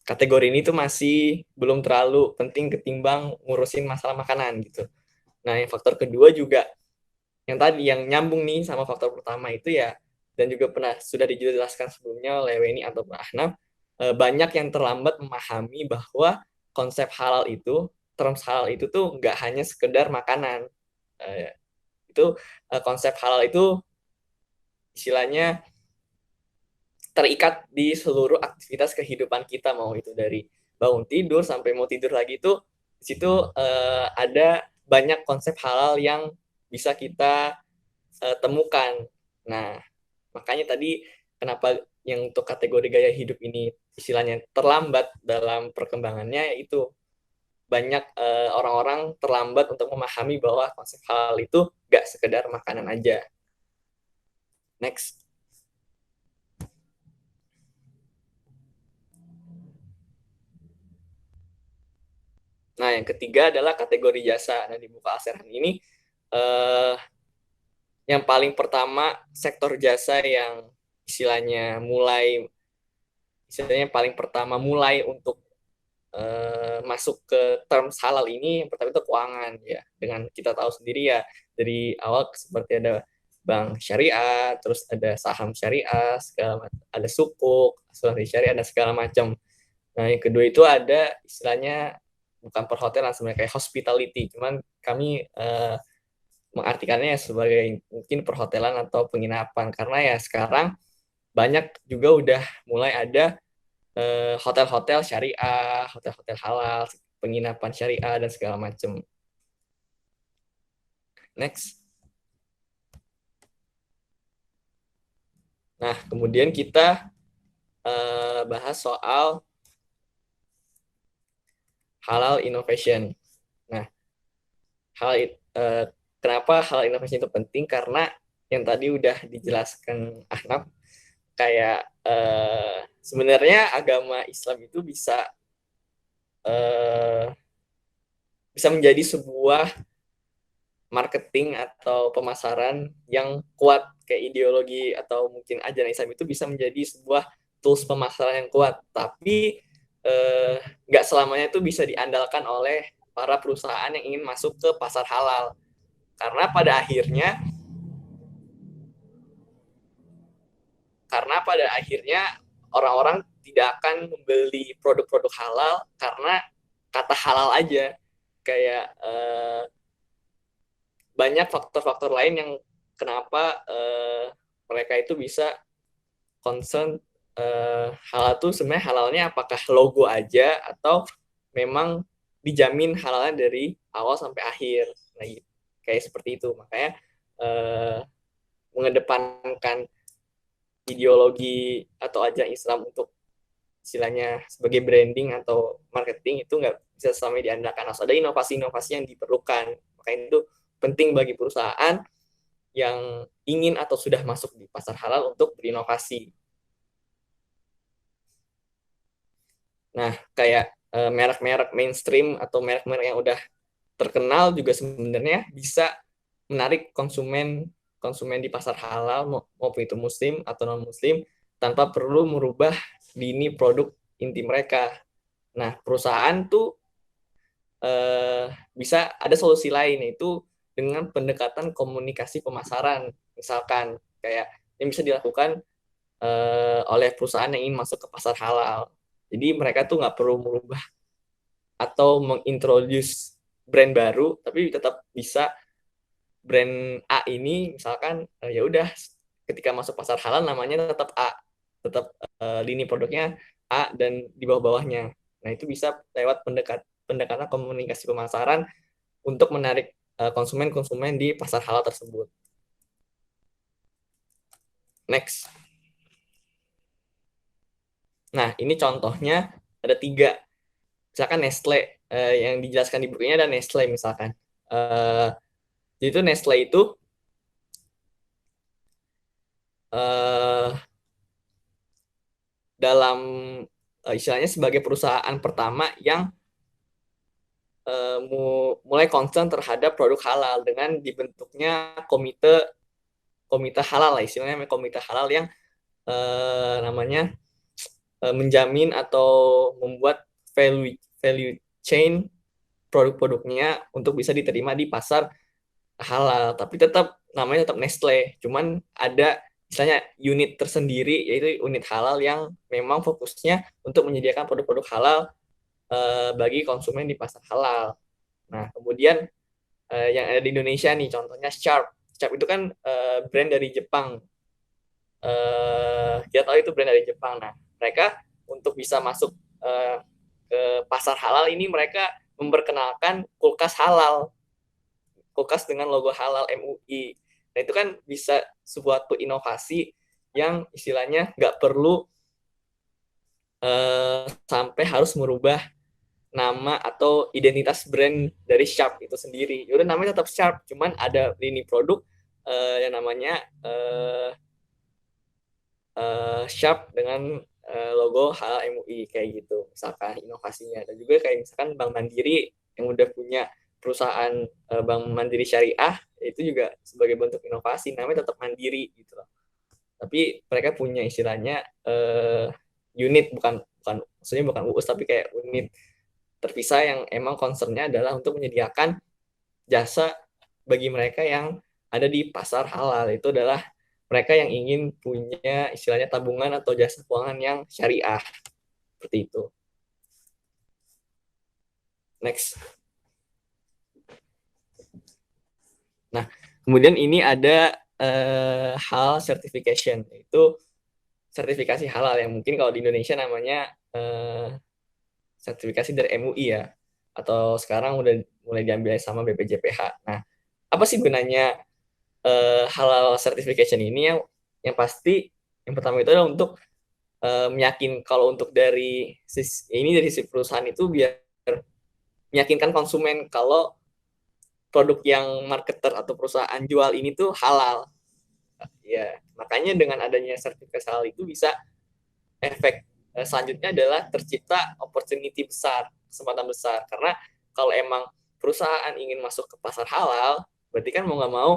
kategori ini tuh masih belum terlalu penting ketimbang ngurusin masalah makanan gitu. Nah, yang faktor kedua juga yang tadi yang nyambung nih sama faktor pertama itu ya, dan juga sudah dijelaskan sebelumnya oleh Weni atau Ahnaf, banyak yang terlambat memahami bahwa konsep halal itu, terms halal itu tuh nggak hanya sekedar makanan. Konsep halal itu istilahnya terikat di seluruh aktivitas kehidupan kita, mau itu dari bangun tidur sampai mau tidur lagi, itu di situ ada banyak konsep halal yang bisa kita temukan. Nah, makanya tadi kenapa yang untuk kategori gaya hidup ini istilahnya terlambat dalam perkembangannya, yaitu banyak orang-orang terlambat untuk memahami bahwa konsep halal itu gak sekedar makanan aja. Next. Nah, yang ketiga adalah kategori jasa. Nah, di buku Al-Serhan ini yang paling pertama sektor jasa yang istilahnya paling pertama mulai untuk masuk ke terms halal ini, yang pertama itu keuangan ya. Dengan kita tahu sendiri ya, dari awal seperti ada bank syariah, terus ada saham syariah, ada sukuk, asuransi syariah, dan segala macam. Nah, yang kedua itu ada istilahnya bukan perhotelan sebenarnya, kayak hospitality, cuman kami mengartikannya sebagai mungkin perhotelan atau penginapan, karena ya sekarang banyak juga udah mulai ada hotel-hotel syariah, hotel-hotel halal, penginapan syariah, dan segala macam. Next. Nah, kemudian kita bahas soal halal innovation. Nah, kenapa halal innovation itu penting? Karena yang tadi udah dijelaskan Ahnaf, kayak sebenarnya agama Islam itu bisa menjadi sebuah marketing atau pemasaran yang kuat, kayak ideologi atau mungkin ajaran Islam itu bisa menjadi sebuah tools pemasaran yang kuat. Tapi nggak selamanya itu bisa diandalkan oleh para perusahaan yang ingin masuk ke pasar halal. Karena pada akhirnya orang-orang tidak akan membeli produk-produk halal karena kata halal aja. Kayak banyak faktor-faktor lain yang kenapa mereka itu bisa concern halal tuh sebenarnya halalnya apakah logo aja atau memang dijamin halalnya dari awal sampai akhir. Nah, kayak seperti itu. Makanya mengedepankan ideologi atau ajaran Islam untuk istilahnya sebagai branding atau marketing itu nggak bisa sampai diandalkan. Harus ada inovasi-inovasi yang diperlukan. Makanya itu penting bagi perusahaan yang ingin atau sudah masuk di pasar halal untuk berinovasi. Nah, kayak merek-merek mainstream atau merek-merek yang udah terkenal juga sebenarnya bisa menarik konsumen di pasar halal maupun itu muslim atau non muslim tanpa perlu merubah lini produk inti mereka. Nah, perusahaan tuh bisa ada solusi lain, yaitu dengan pendekatan komunikasi pemasaran. Misalkan kayak yang bisa dilakukan oleh perusahaan yang ingin masuk ke pasar halal. Jadi mereka tuh nggak perlu merubah atau mengintroduce brand baru, tapi tetap bisa brand A ini misalkan ya udah ketika masuk pasar halal namanya tetap A, tetap lini produknya A dan di bawah-bawahnya. Nah, itu bisa lewat pendekatan komunikasi pemasaran untuk menarik konsumen-konsumen di pasar halal tersebut. Next. Nah, ini contohnya ada 3. Misalkan Nestle, yang dijelaskan di bukunya ada Nestle misalkan. Jadi itu Nestle itu dalam istilahnya sebagai perusahaan pertama yang mulai concern terhadap produk halal dengan dibentuknya komite halal lah, istilahnya komite halal yang namanya menjamin atau membuat value chain produk-produknya untuk bisa diterima di pasar halal, tapi tetap namanya tetap Nestle, cuman ada misalnya unit tersendiri yaitu unit halal yang memang fokusnya untuk menyediakan produk-produk halal bagi konsumen di pasar halal. Nah, kemudian yang ada di Indonesia nih contohnya Sharp. Sharp itu kan brand dari Jepang. Kita tahu itu brand dari Jepang. Nah, mereka untuk bisa masuk ke pasar halal ini mereka memperkenalkan kulkas halal, kulkas dengan logo halal MUI. Nah, itu kan bisa suatu inovasi yang istilahnya nggak perlu sampai harus merubah nama atau identitas brand dari Sharp itu sendiri. Ya udah namanya tetap Sharp, cuman ada lini produk yang namanya Sharp dengan logo halal MUI kayak gitu. Misalkan inovasinya. Dan juga kayak misalkan Bank Mandiri yang udah punya perusahaan Bank Mandiri Syariah, itu juga sebagai bentuk inovasi, namanya tetap Mandiri gitu loh. Tapi mereka punya istilahnya unit, bukan maksudnya bukan UUS, tapi kayak unit terpisah yang emang concernnya adalah untuk menyediakan jasa bagi mereka yang ada di pasar halal. Itu adalah mereka yang ingin punya istilahnya tabungan atau jasa keuangan yang syariah. Seperti itu. Next. Nah, kemudian ini ada halal certification. Itu sertifikasi halal yang mungkin kalau di Indonesia namanya sertifikasi dari MUI ya, atau sekarang udah mulai diambil sama BPJPH. Nah, apa sih gunanya halal certification ini? Yang pasti yang pertama itu adalah untuk meyakin kalau untuk dari sisi perusahaan itu biar meyakinkan konsumen kalau produk yang marketer atau perusahaan jual ini tuh halal. Ya, makanya dengan adanya sertifikasi halal itu bisa efek selanjutnya adalah tercipta opportunity besar, kesempatan besar. Karena kalau emang perusahaan ingin masuk ke pasar halal, Berarti kan mau nggak mau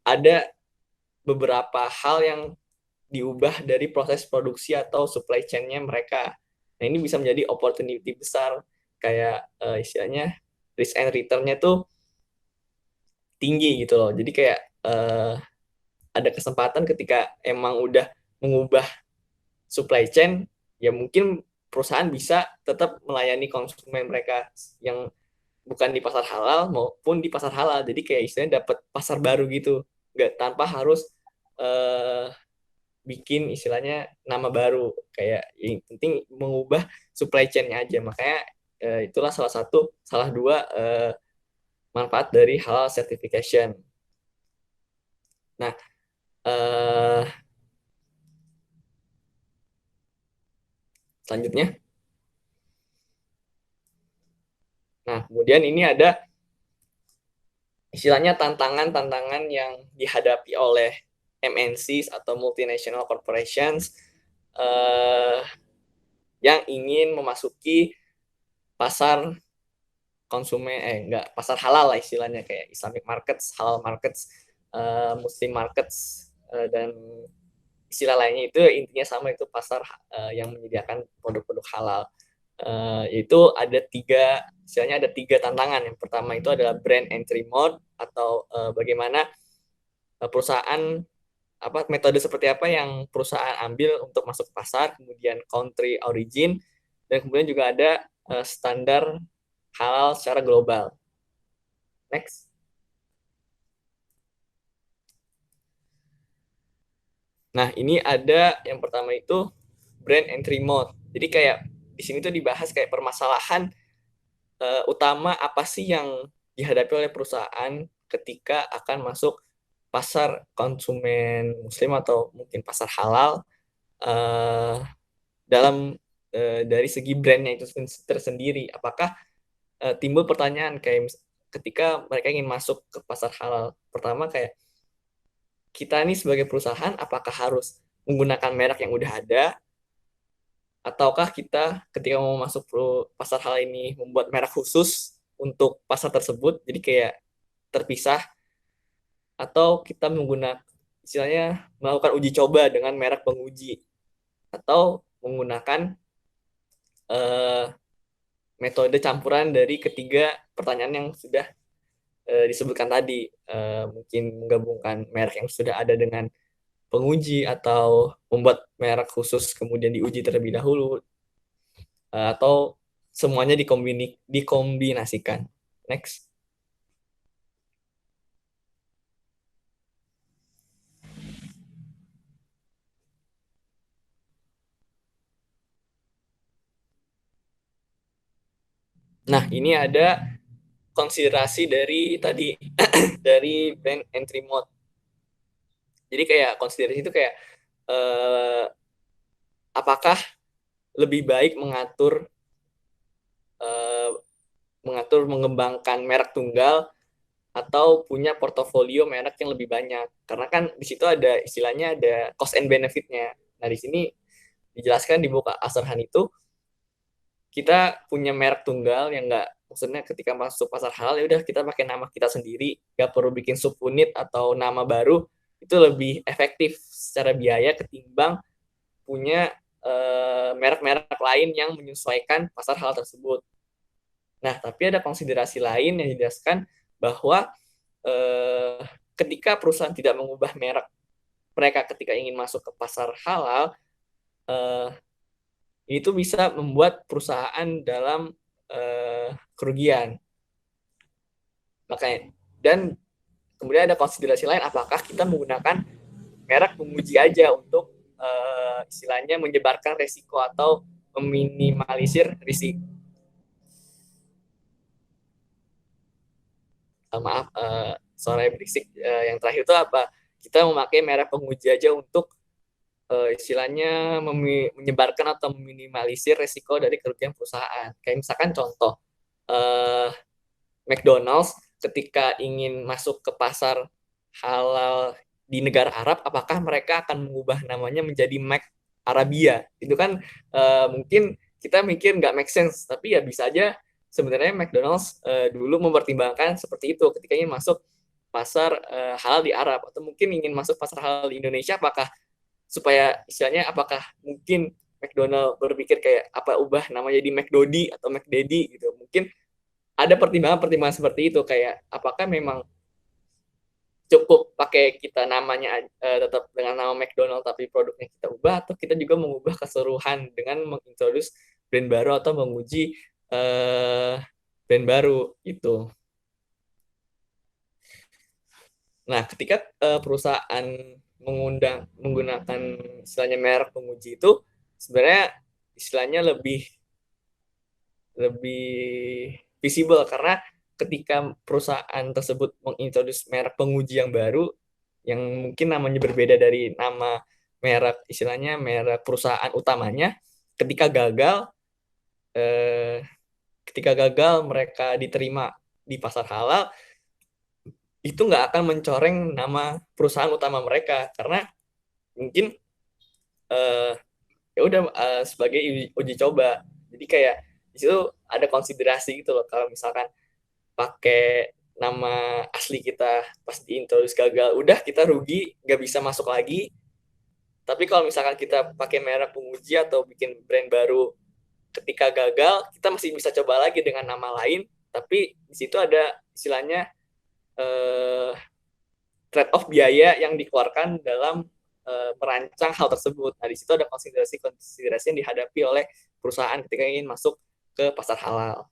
ada beberapa hal yang diubah dari proses produksi atau supply chain-nya mereka. Nah, ini bisa menjadi opportunity besar, kayak istilahnya risk and return-nya tuh tinggi gitu loh. Jadi kayak ada kesempatan ketika emang udah mengubah supply chain, ya mungkin perusahaan bisa tetap melayani konsumen mereka yang bukan di pasar halal maupun di pasar halal. Jadi kayak istilahnya dapat pasar baru gitu, nggak tanpa harus eh, bikin istilahnya nama baru. Kayak yang penting mengubah supply chain-nya aja. Makanya itulah salah dua manfaat dari halal certification. Nah, eh, selanjutnya, nah kemudian ini ada istilahnya tantangan-tantangan yang dihadapi oleh MNCs atau multinational corporations eh, yang ingin memasuki pasar konsumen enggak pasar halal lah istilahnya, kayak Islamic markets, halal markets, Muslim markets, dan istilah lainnya itu intinya sama, itu pasar yang menyediakan produk-produk halal. Itu ada istilahnya ada tiga tantangan. Yang pertama itu adalah brand entry mode, atau bagaimana perusahaan, metode seperti apa yang perusahaan ambil untuk masuk ke pasar, kemudian country origin, dan kemudian juga ada standar halal secara global. Next. Nah, ini ada yang pertama itu brand entry mode. Jadi kayak di sini tuh dibahas kayak permasalahan utama apa sih yang dihadapi oleh perusahaan ketika akan masuk pasar konsumen muslim atau mungkin pasar halal, uh, dalam dari segi brandnya itu tersendiri. Apakah timbul pertanyaan kayak ketika mereka ingin masuk ke pasar halal, pertama kayak kita nih sebagai perusahaan apakah harus menggunakan merek yang udah ada, ataukah kita ketika mau masuk pasar halal ini membuat merek khusus untuk pasar tersebut, jadi kayak terpisah, atau kita menggunakan istilahnya melakukan uji coba dengan merek penguji, atau menggunakan eh, metode campuran dari ketiga pertanyaan yang sudah disebutkan tadi, mungkin menggabungkan merek yang sudah ada dengan penguji, atau membuat merek khusus kemudian diuji terlebih dahulu, atau semuanya dikombinasikan. Next. Nah, ini ada konsiderasi dari tadi dari brand entry mode. Jadi kayak konsiderasi itu kayak eh, apakah lebih baik eh, mengatur mengembangkan merek tunggal atau punya portofolio merek yang lebih banyak. Karena kan di situ ada istilahnya ada cost and benefit-nya. Nah, di sini dijelaskan di buku Asarhan itu kita punya merek tunggal yang enggak, maksudnya ketika masuk pasar halal ya udah kita pakai nama kita sendiri, nggak perlu bikin subunit atau nama baru, itu lebih efektif secara biaya ketimbang punya merek-merek lain yang menyesuaikan pasar halal tersebut. Nah, tapi ada konsiderasi lain yang dijelaskan bahwa ketika perusahaan tidak mengubah merek mereka ketika ingin masuk ke pasar halal, itu bisa membuat perusahaan dalam kerugian. Makanya, dan kemudian ada konsiderasi lain, apakah kita menggunakan merek penguji aja untuk istilahnya menyebarkan resiko atau meminimalisir risiko. Maaf, suara berisik. Yang terakhir itu apa? Kita memakai merek penguji aja untuk istilahnya menyebarkan atau meminimalisir resiko dari kerugian perusahaan. Kayak misalkan contoh, McDonald's ketika ingin masuk ke pasar halal di negara Arab, apakah mereka akan mengubah namanya menjadi Mac Arabia? Itu kan mungkin kita mikir nggak make sense, tapi ya bisa aja sebenarnya McDonald's dulu mempertimbangkan seperti itu ketika ingin masuk pasar halal di Arab, atau mungkin ingin masuk pasar halal di Indonesia. Apakah supaya istilahnya, apakah mungkin McDonald berpikir kayak apa, ubah namanya jadi McDoddy atau McDaddy gitu. Mungkin ada pertimbangan-pertimbangan seperti itu, kayak apakah memang cukup pakai kita namanya tetap dengan nama McDonald tapi produknya kita ubah, atau kita juga mengubah keseluruhan dengan mengintroduce brand baru atau menguji brand baru itu. Nah, ketika perusahaan menggunakan istilahnya merek penguji itu, sebenarnya istilahnya lebih visible, karena ketika perusahaan tersebut mengintroduce merek penguji yang baru yang mungkin namanya berbeda dari nama merek, istilahnya merek perusahaan utamanya, ketika gagal mereka diterima di pasar halal, itu nggak akan mencoreng nama perusahaan utama mereka, karena mungkin ya udah sebagai uji coba. Jadi kayak di situ ada konsiderasi gitu loh, kalau misalkan pakai nama asli kita pas diintroduce gagal, udah kita rugi, nggak bisa masuk lagi. Tapi kalau misalkan kita pakai merek penguji atau bikin brand baru, ketika gagal kita masih bisa coba lagi dengan nama lain, tapi di situ ada istilahnya trade off biaya yang dikeluarkan dalam merancang hal tersebut. Nah, di situ ada konsiderasi yang dihadapi oleh perusahaan ketika ingin masuk ke pasar halal.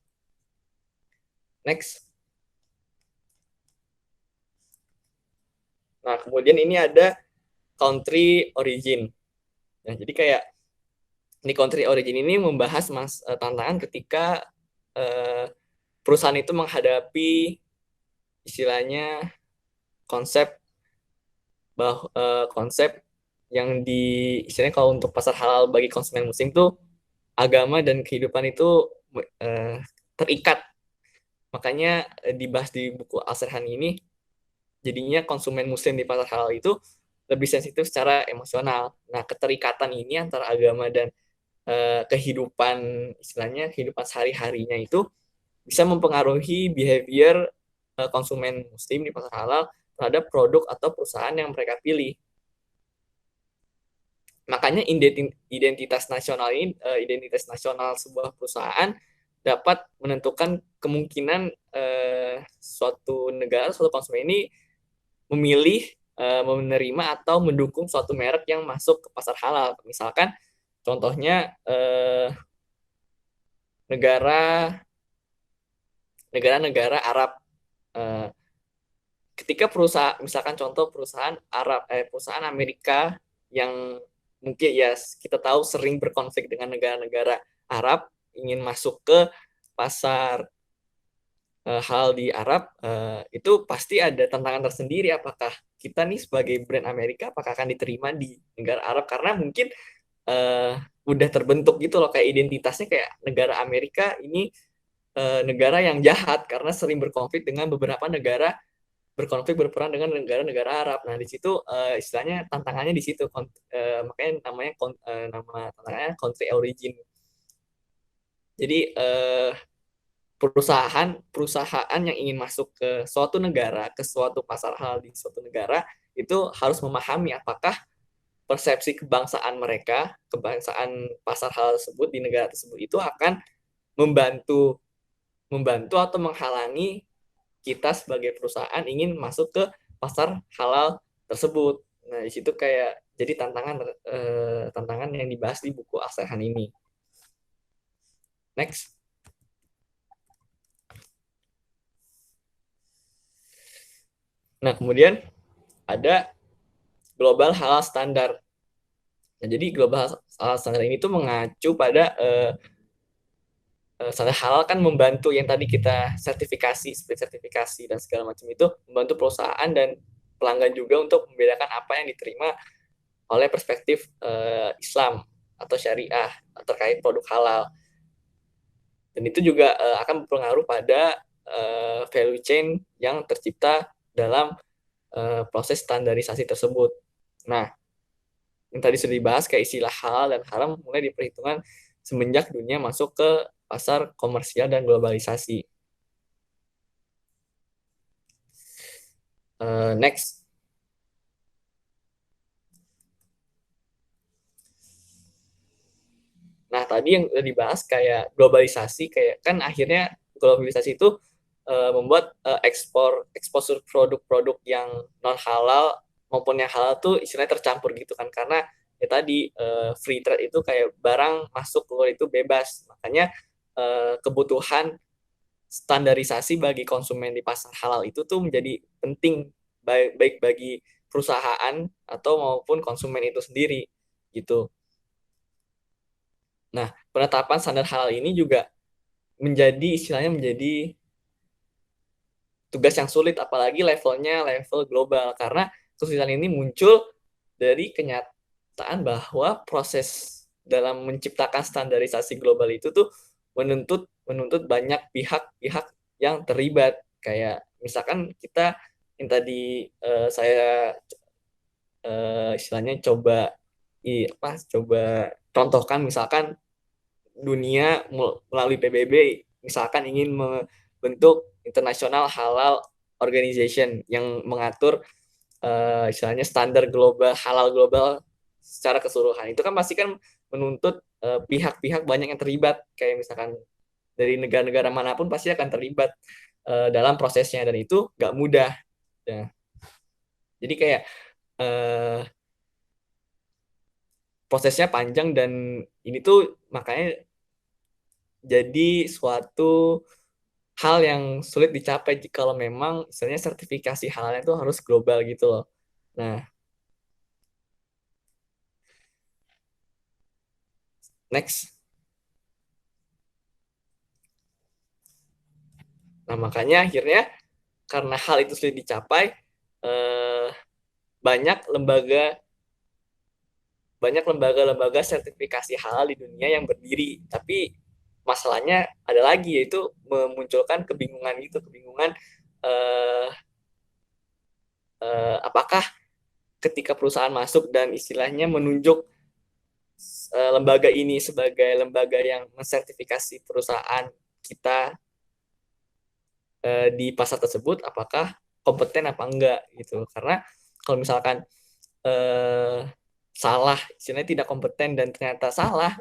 Next. Nah, kemudian ini ada country origin. Nah, jadi kayak ini country origin ini membahas tantangan ketika perusahaan itu menghadapi istilahnya konsep yang istilahnya kalau untuk pasar halal bagi konsumen muslim tuh agama dan kehidupan itu terikat. Makanya dibahas di buku Al-Serhan ini, jadinya konsumen muslim di pasar halal itu lebih sensitif secara emosional. Nah, keterikatan ini antara agama dan kehidupan, istilahnya kehidupan sehari-harinya itu bisa mempengaruhi behavior konsumen muslim di pasar halal terhadap produk atau perusahaan yang mereka pilih. Makanya identitas nasional sebuah perusahaan dapat menentukan kemungkinan suatu negara, suatu konsumen ini memilih, menerima atau mendukung suatu merek yang masuk ke pasar halal. Misalkan contohnya negara-negara Arab. Ketika misalkan contoh perusahaan Amerika yang mungkin ya kita tahu sering berkonflik dengan negara-negara Arab, ingin masuk ke pasar halal di Arab, itu pasti ada tantangan tersendiri. Apakah kita nih sebagai brand Amerika, apakah akan diterima di negara Arab? Karena mungkin udah terbentuk gitu loh, kayak identitasnya kayak negara Amerika ini negara yang jahat karena sering berkonflik dengan beberapa negara, berperang dengan negara-negara Arab. Nah, di situ istilahnya tantangannya di situ, makanya nama tantangannya country origin. Jadi perusahaan yang ingin masuk ke suatu negara, ke suatu pasar halal di suatu negara, itu harus memahami apakah persepsi kebangsaan mereka, kebangsaan pasar halal tersebut di negara tersebut itu akan membantu atau menghalangi kita sebagai perusahaan ingin masuk ke pasar halal tersebut. Nah, di situ kayak jadi tantangan yang dibahas di buku Al-Serhan ini. Next. Nah, kemudian ada global halal standar. Nah, jadi global halal standar ini tuh mengacu pada standar halal kan membantu yang tadi kita sertifikasi, seperti sertifikasi dan segala macam itu, membantu perusahaan dan pelanggan juga untuk membedakan apa yang diterima oleh perspektif Islam atau syariah terkait produk halal. Dan itu juga akan berpengaruh pada value chain yang tercipta dalam proses standarisasi tersebut. Nah, yang tadi sudah dibahas kayak istilah halal dan haram mulai diperhitungkan semenjak dunia masuk ke pasar komersial dan globalisasi. Next. Nah, tadi yang udah dibahas kayak globalisasi, kayak kan akhirnya globalisasi itu membuat eksposur produk-produk yang non halal maupun yang halal tuh istilahnya tercampur gitu kan, karena ya tadi free trade itu kayak barang masuk keluar itu bebas, makanya kebutuhan standarisasi bagi konsumen di pasar halal itu tuh menjadi penting, baik bagi perusahaan atau maupun konsumen itu sendiri gitu. Nah, penetapan standar halal ini juga menjadi tugas yang sulit, apalagi levelnya level global, karena kesulitan ini muncul dari kenyataan bahwa proses dalam menciptakan standarisasi global itu tuh menuntut banyak pihak-pihak yang terlibat, kayak misalkan kita yang tadi saya istilahnya coba contohkan, misalkan dunia melalui PBB misalkan ingin membentuk International Halal Organization yang mengatur istilahnya standar global halal global secara keseluruhan. Itu kan pasti kan menuntut pihak-pihak banyak yang terlibat, kayak misalkan dari negara-negara manapun pasti akan terlibat dalam prosesnya, dan itu nggak mudah. Ya. Jadi kayak prosesnya panjang, dan ini tuh makanya jadi suatu hal yang sulit dicapai kalau memang misalnya sertifikasi halalnya itu harus global gitu loh. Nah, next. Nah, makanya akhirnya karena hal itu sulit dicapai, eh, banyak lembaga sertifikasi halal di dunia yang berdiri. Tapi masalahnya ada lagi, yaitu memunculkan kebingungan eh, apakah ketika perusahaan masuk dan istilahnya menunjuk lembaga ini sebagai lembaga yang mensertifikasi perusahaan kita di pasar tersebut, apakah kompeten apa enggak gitu. Karena kalau misalkan salah, istilahnya tidak kompeten dan ternyata salah,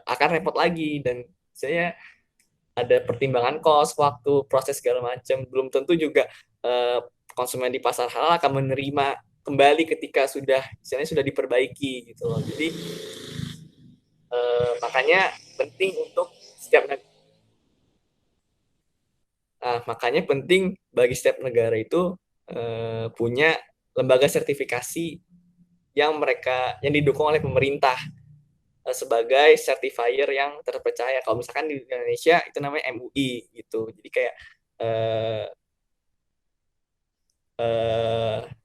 akan repot lagi, dan saya ada pertimbangan kos, waktu, proses segala macam. Belum tentu juga konsumen di pasar halal akan menerima kembali ketika istilahnya sudah diperbaiki gitu loh. Jadi makanya penting untuk makanya penting bagi setiap negara itu punya lembaga sertifikasi yang didukung oleh pemerintah sebagai certifier yang terpercaya. Kalau misalkan di Indonesia itu namanya MUI gitu. Jadi kayak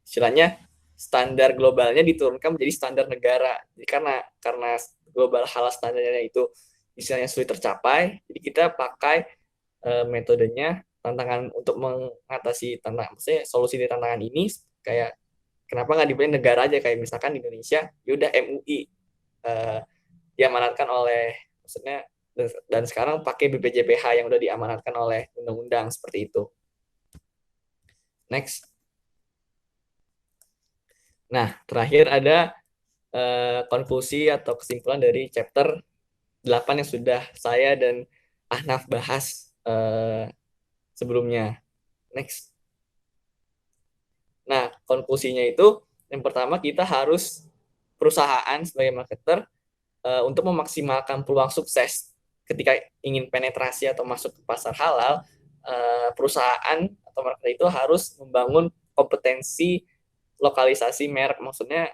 istilahnya standar globalnya diturunkan menjadi standar negara. Jadi karena global halal standarnya itu istilahnya sulit tercapai, jadi kita pakai metodenya tantangan untuk mengatasi maksudnya solusi dari tantangan ini, kayak kenapa nggak dipilih negara aja, kayak misalkan di Indonesia yaudah MUI diamanatkan oleh, maksudnya, dan sekarang pakai BPJPH yang udah diamanatkan oleh undang-undang seperti itu. Next. Nah, terakhir ada konklusi atau kesimpulan dari chapter 8 yang sudah saya dan Ahnaf bahas sebelumnya. Next. Nah, konklusinya itu yang pertama, kita harus perusahaan sebagai marketer untuk memaksimalkan peluang sukses ketika ingin penetrasi atau masuk ke pasar halal, perusahaan atau marketer itu harus membangun kompetensi lokalisasi merek. Maksudnya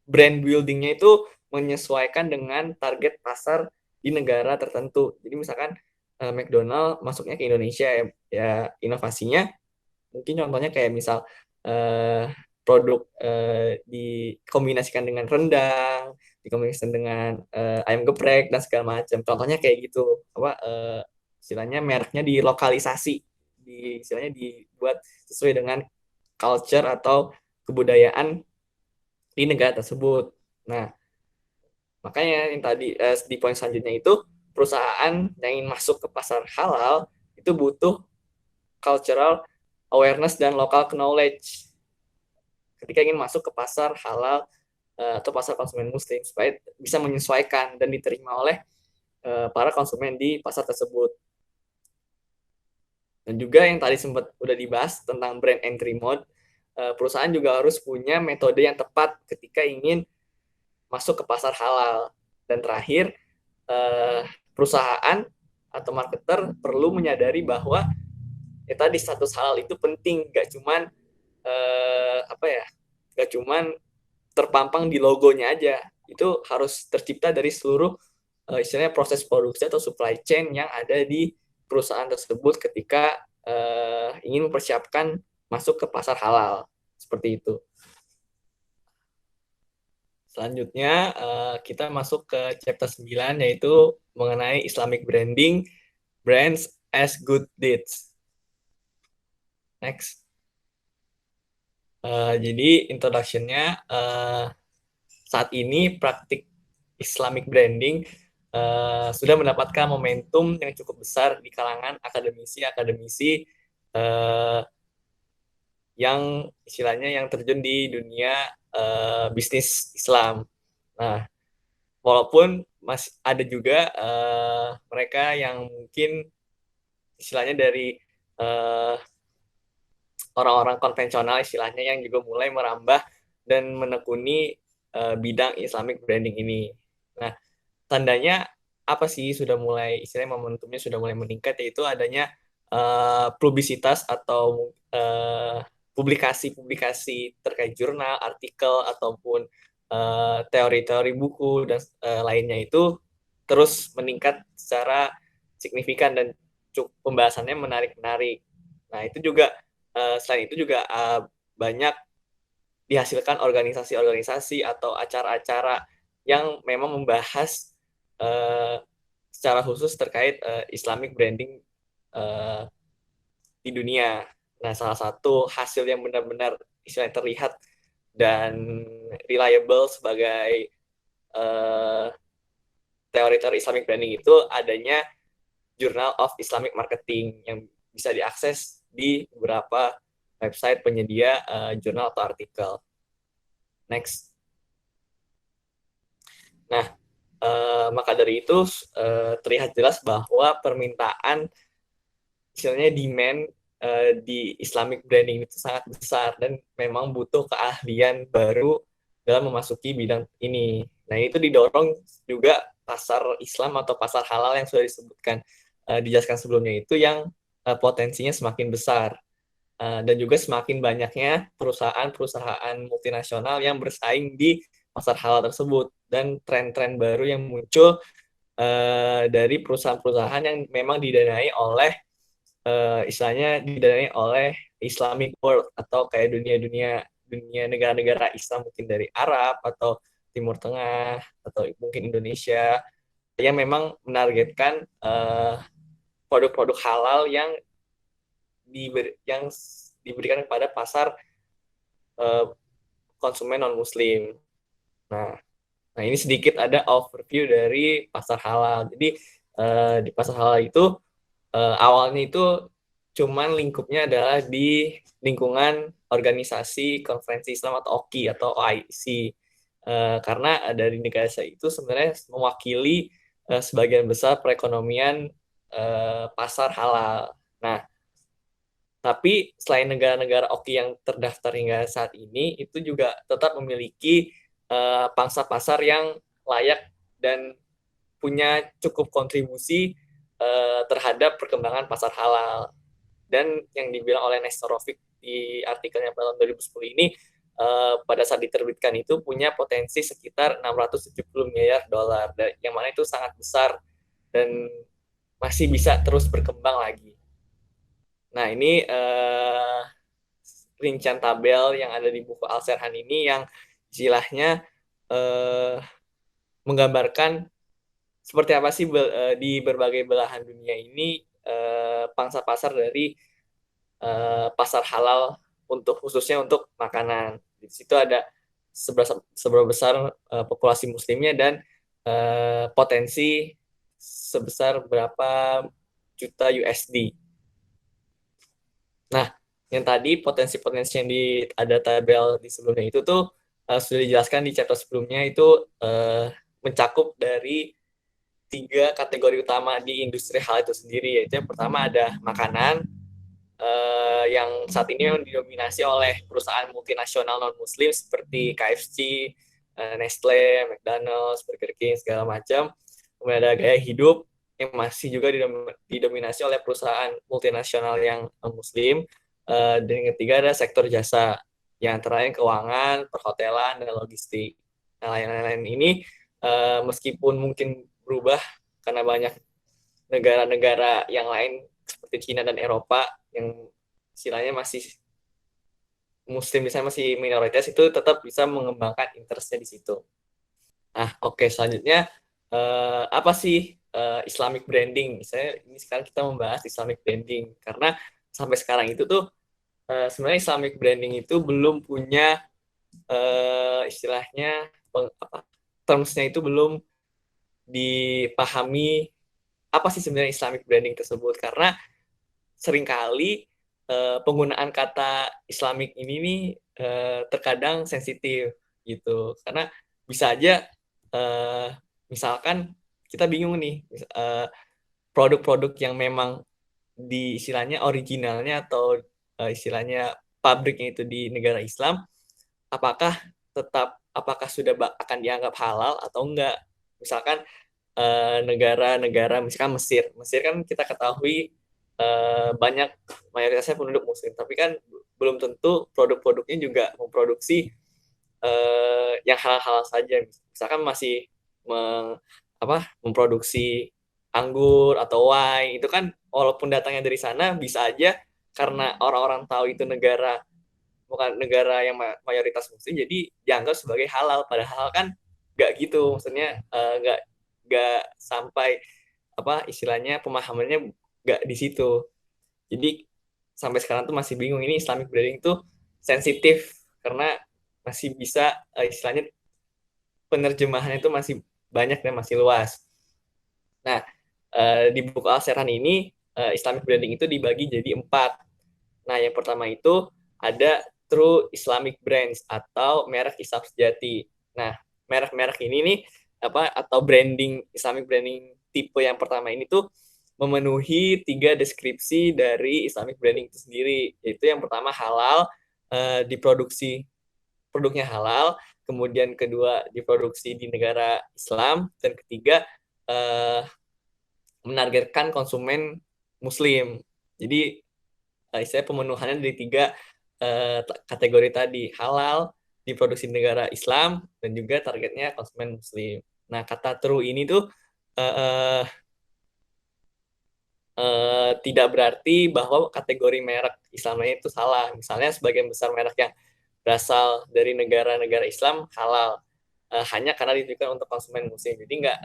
brand buildingnya itu menyesuaikan dengan target pasar di negara tertentu. Jadi misalkan McDonald masuknya ke Indonesia, ya inovasinya mungkin contohnya kayak misal produk dikombinasikan dengan rendang, dikombinasikan dengan ayam geprek dan segala macam. Contohnya kayak gitu. Istilahnya mereknya dilokalisasi, istilahnya dibuat sesuai dengan culture atau kebudayaan di negara tersebut. Nah, Makanya yang tadi di poin selanjutnya itu perusahaan yang ingin masuk ke pasar halal itu butuh cultural awareness dan local knowledge ketika ingin masuk ke pasar halal atau pasar konsumen muslim supaya bisa menyesuaikan dan diterima oleh para konsumen di pasar tersebut. Dan juga yang tadi sempat udah dibahas tentang brand entry mode, perusahaan juga harus punya metode yang tepat ketika ingin masuk ke pasar halal. Dan terakhir, perusahaan atau marketer perlu menyadari bahwa ya tadi status halal itu penting, gak cuman gak cuman terpampang di logonya aja, itu harus tercipta dari seluruh istilahnya proses produksi atau supply chain yang ada di perusahaan tersebut ketika ingin mempersiapkan masuk ke pasar halal seperti itu. Selanjutnya kita masuk ke chapter 9 yaitu mengenai Islamic branding, brands as good deeds. Next. Jadi introduction-nya saat ini praktik Islamic branding sudah mendapatkan momentum yang cukup besar di kalangan akademisi yang istilahnya yang terjun di dunia bisnis Islam. Nah, walaupun masih ada juga mereka yang mungkin istilahnya dari orang-orang konvensional istilahnya yang juga mulai merambah dan menekuni bidang Islamic branding ini. Nah, tandanya apa sih sudah mulai istilahnya momentumnya sudah mulai meningkat, yaitu adanya publisitas atau publikasi-publikasi terkait jurnal, artikel ataupun teori-teori buku dan lainnya itu terus meningkat secara signifikan dan pembahasannya menarik-menarik. Nah, itu juga selain itu juga banyak dihasilkan organisasi-organisasi atau acara-acara yang memang membahas secara khusus terkait Islamic branding di dunia. Nah, salah satu hasil yang benar-benar istilahnya terlihat dan reliable sebagai teori-teori Islamic branding itu adanya Journal of Islamic Marketing yang bisa diakses di beberapa website penyedia jurnal atau artikel. Next. Nah, maka dari itu terlihat jelas bahwa permintaan, istilahnya demand di Islamic branding itu sangat besar dan memang butuh keahlian baru dalam memasuki bidang ini. Nah, itu didorong juga pasar Islam atau pasar halal yang sudah disebutkan, dijelaskan sebelumnya itu yang potensinya semakin besar. Dan juga semakin banyaknya perusahaan-perusahaan multinasional yang bersaing di pasar halal tersebut dan tren-tren baru yang muncul dari perusahaan-perusahaan yang memang didanai oleh istilahnya didanai oleh Islamic world atau kayak dunia negara-negara Islam mungkin dari Arab atau Timur Tengah atau mungkin Indonesia yang memang menargetkan produk-produk halal yang diberikan kepada pasar konsumen non Muslim. Nah, ini sedikit ada overview dari pasar halal. Jadi di pasar halal itu awalnya itu cuman lingkupnya adalah di lingkungan organisasi konferensi Islam atau OKI atau OIC. Karena dari negara itu sebenarnya mewakili sebagian besar perekonomian pasar halal. Nah, tapi selain negara-negara OKI yang terdaftar hingga saat ini, itu juga tetap memiliki pangsa pasar yang layak dan punya cukup kontribusi terhadap perkembangan pasar halal. Dan yang dibilang oleh Nestorovic di artikelnya pada tahun 2010 ini, pada saat diterbitkan itu punya potensi sekitar 670 miliar dolar, yang mana itu sangat besar dan masih bisa terus berkembang lagi. Nah, ini rincian tabel yang ada di buku Al-Serhan ini yang istilahnya menggambarkan seperti apa sih di berbagai belahan dunia ini pangsa pasar dari pasar halal khususnya untuk makanan. Di situ ada seberapa besar populasi muslimnya dan potensi sebesar berapa juta USD. Nah, yang tadi potensi-potensi yang ada tabel di sebelumnya itu tuh sudah dijelaskan di chapter sebelumnya, itu mencakup dari 3 kategori utama di industri hal itu sendiri, yaitu yang pertama ada makanan, yang saat ini memang didominasi oleh perusahaan multinasional non-muslim seperti KFC, Nestle, McDonald's, Burger King, segala macam. Kemudian ada gaya hidup yang masih juga didominasi oleh perusahaan multinasional yang non-muslim. Dan yang ketiga ada sektor jasa, yang antara lain keuangan, perhotelan, dan logistik. Nah, lain-lain ini meskipun mungkin berubah karena banyak negara-negara yang lain seperti Cina dan Eropa yang istilahnya masih muslim, misalnya masih minoritas, itu tetap bisa mengembangkan interestnya di situ. Nah, oke, selanjutnya apa sih Islamic branding? Misalnya ini sekarang kita membahas Islamic branding karena sampai sekarang itu tuh sebenarnya Islamic branding itu belum punya istilahnya termsnya itu belum dipahami apa sih sebenarnya Islamic branding tersebut, karena seringkali penggunaan kata Islamic ini nih terkadang sensitif gitu, karena bisa aja misalkan kita bingung nih produk-produk yang memang di istilahnya originalnya atau istilahnya pabriknya itu di negara Islam, apakah sudah akan dianggap halal atau enggak. Misalkan negara-negara misalkan Mesir kan kita ketahui banyak mayoritasnya penduduk muslim, tapi kan belum tentu produk-produknya juga memproduksi yang halal-halal saja. Misalkan masih memproduksi anggur atau wine, itu kan walaupun datangnya dari sana, bisa aja karena orang-orang tahu itu bukan negara yang mayoritas muslim, jadi dianggap sebagai halal, padahal kan nggak gitu, maksudnya nggak sampai istilahnya pemahamannya nggak di situ. Jadi sampai sekarang tuh masih bingung, ini Islamic branding tuh sensitif karena masih bisa istilahnya penerjemahannya itu masih banyak dan masih luas. Nah, di buku Al-Serhan ini Islamic branding itu dibagi jadi 4. Nah, yang pertama itu ada True Islamic Brands atau merek Islam sejati. Nah, merek-merek ini nih atau branding Islamic branding tipe yang pertama ini tuh memenuhi 3 deskripsi dari Islamic branding itu sendiri, yaitu yang pertama halal, diproduksi produknya halal, kemudian kedua diproduksi di negara Islam, dan ketiga menargetkan konsumen muslim. Jadi saya pemenuhannya dari 3 kategori tadi, halal, diproduksi negara Islam, dan juga targetnya konsumen muslim. Nah, kata true ini tuh tidak berarti bahwa kategori merek Islamnya itu salah. Misalnya sebagian besar merek yang berasal dari negara-negara Islam halal, hanya karena ditujukan untuk konsumen muslim. Jadi nggak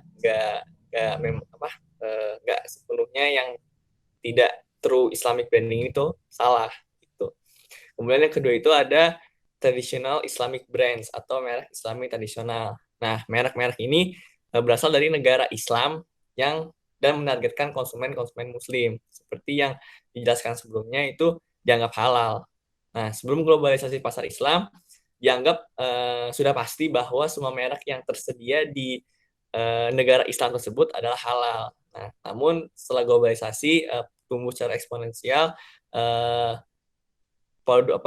sepenuhnya yang tidak true Islamic branding itu salah gitu. Kemudian yang kedua itu ada traditional Islamic brands atau merek Islami tradisional. Nah, merek-merek ini berasal dari negara Islam dan menargetkan konsumen-konsumen muslim. Seperti yang dijelaskan sebelumnya, itu dianggap halal. Nah, sebelum globalisasi pasar Islam, dianggap sudah pasti bahwa semua merek yang tersedia di negara Islam tersebut adalah halal. Nah, namun setelah globalisasi tumbuh secara eksponensial,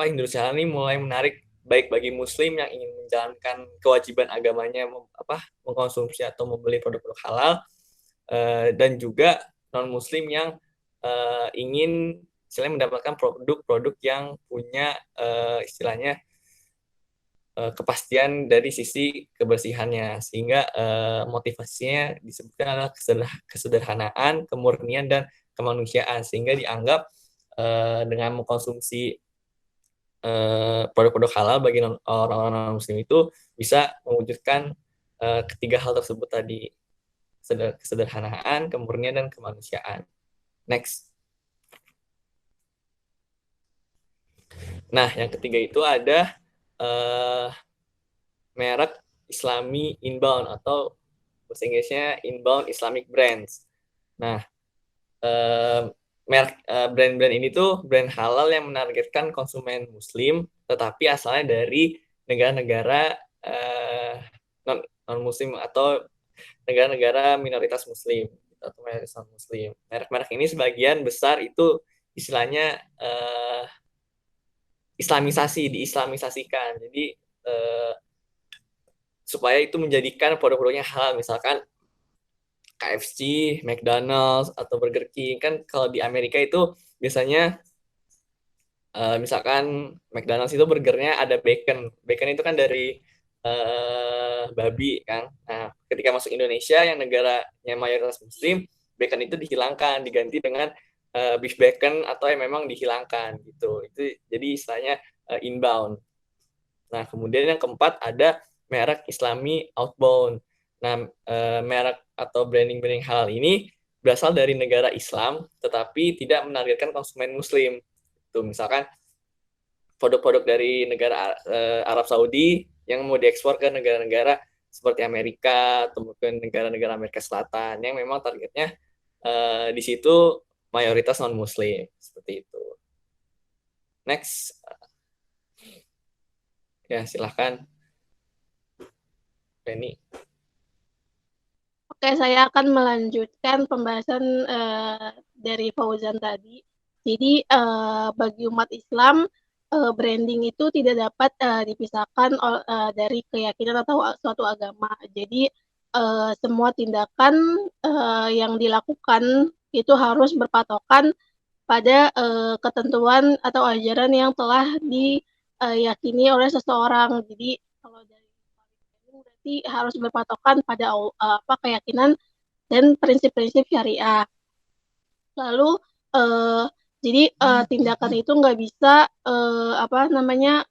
industri halal ini mulai menarik baik bagi muslim yang ingin menjalankan kewajiban agamanya mengkonsumsi atau membeli produk-produk halal, dan juga non-muslim yang ingin istilahnya mendapatkan produk-produk yang punya istilahnya kepastian dari sisi kebersihannya, sehingga motivasinya disebutkan adalah kesederhanaan, kemurnian, dan kemanusiaan, sehingga dianggap dengan mengkonsumsi produk-produk halal bagi orang-orang non-muslim itu bisa mewujudkan ketiga hal tersebut tadi, kesederhanaan, kemurnian, dan kemanusiaan. Next. Nah, yang ketiga itu ada merek Islami inbound atau bahasa Inggrisnya inbound Islamic brands. Nah, brand-brand ini tuh brand halal yang menargetkan konsumen Muslim, tetapi asalnya dari negara-negara non Muslim atau negara-negara minoritas Muslim atau mayoritas non Muslim. Merek-merek ini sebagian besar itu istilahnya diislamisasikan. Jadi supaya itu menjadikan produk-produknya halal, misalkan KFC, McDonald's atau Burger King. Kan kalau di Amerika itu biasanya misalkan McDonald's itu burgernya ada bacon. Bacon itu kan dari babi kan. Nah, ketika masuk Indonesia yang negaranya mayoritas Muslim, bacon itu dihilangkan, diganti dengan beef bacon atau yang memang dihilangkan gitu. Itu jadi istilahnya inbound. Nah, kemudian yang keempat ada merek Islami outbound. Nah, merek atau branding halal ini berasal dari negara Islam, tetapi tidak menargetkan konsumen Muslim. Tuh, misalkan produk-produk dari negara Arab Saudi yang mau diekspor ke negara-negara seperti Amerika atau mungkin negara-negara Amerika Selatan yang memang targetnya di situ mayoritas non-Muslim seperti itu. Next, ya silahkan, Penny. Oke, saya akan melanjutkan pembahasan dari Fauzan tadi. Jadi bagi umat Islam, branding itu tidak dapat dipisahkan dari keyakinan atau suatu agama. Jadi semua tindakan yang dilakukan itu harus berpatokan pada ketentuan atau ajaran yang telah diyakini oleh seseorang. Jadi kalau dari berarti harus berpatokan pada keyakinan dan prinsip-prinsip syariah. Lalu jadi tindakan itu nggak bisa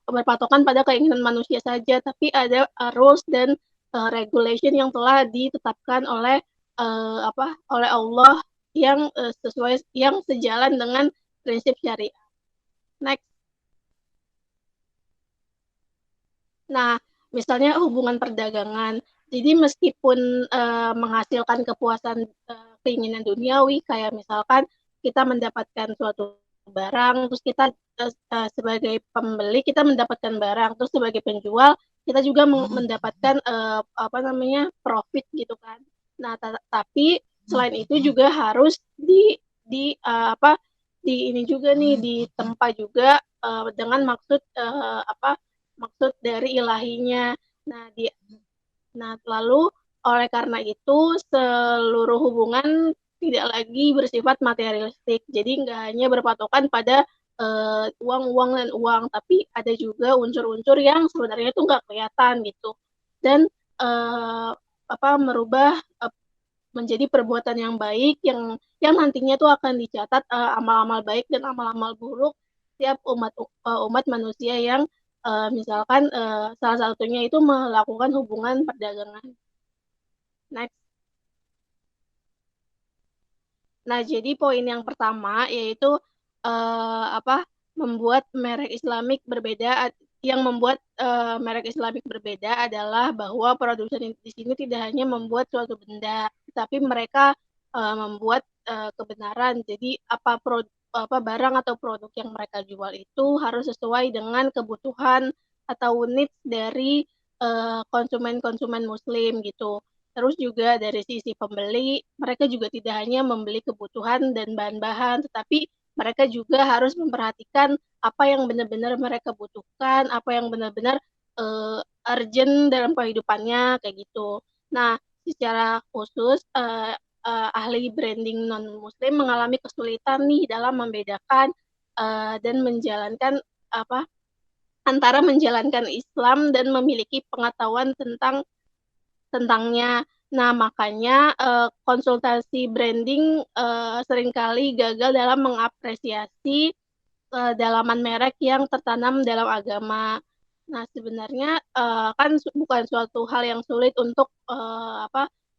berpatokan pada keinginan manusia saja, tapi ada rules dan regulation yang telah ditetapkan oleh oleh Allah yang sesuai yang sejalan dengan prinsip syariah. Next. Nah, misalnya hubungan perdagangan. Jadi meskipun menghasilkan kepuasan keinginan duniawi, kayak misalkan kita mendapatkan suatu barang, terus kita sebagai pembeli kita mendapatkan barang, terus sebagai penjual kita juga mendapatkan profit gitu kan. Nah, tapi selain itu juga harus di ini juga nih ditempa juga dengan maksud maksud dari ilahinya. Nah, lalu oleh karena itu seluruh hubungan tidak lagi bersifat materialistik. Jadi nggak hanya berpatokan pada uang dan uang, tapi ada juga unsur-unsur yang sebenarnya itu nggak kelihatan gitu. Dan merubah menjadi perbuatan yang baik yang nantinya tuh akan dicatat amal-amal baik dan amal-amal buruk setiap umat manusia yang misalkan salah satunya itu melakukan hubungan perdagangan. Next. Nah, jadi poin yang pertama yaitu membuat merek Islamik berbeda. Yang membuat merek Islamik berbeda adalah bahwa produsen di sini tidak hanya membuat suatu benda, tapi mereka membuat kebenaran. Jadi barang atau produk yang mereka jual itu harus sesuai dengan kebutuhan atau needs dari konsumen-konsumen Muslim gitu. Terus juga dari sisi pembeli, mereka juga tidak hanya membeli kebutuhan dan bahan-bahan, tetapi mereka juga harus memperhatikan apa yang benar-benar mereka butuhkan, apa yang benar-benar urgent dalam kehidupannya, kayak gitu. Nah, secara khusus ahli branding non-muslim mengalami kesulitan nih dalam membedakan dan menjalankan antara menjalankan Islam dan memiliki pengetahuan tentangnya. Nah, makanya konsultasi branding seringkali gagal dalam mengapresiasi dalaman merek yang tertanam dalam agama. Nah, sebenarnya kan bukan suatu hal yang sulit untuk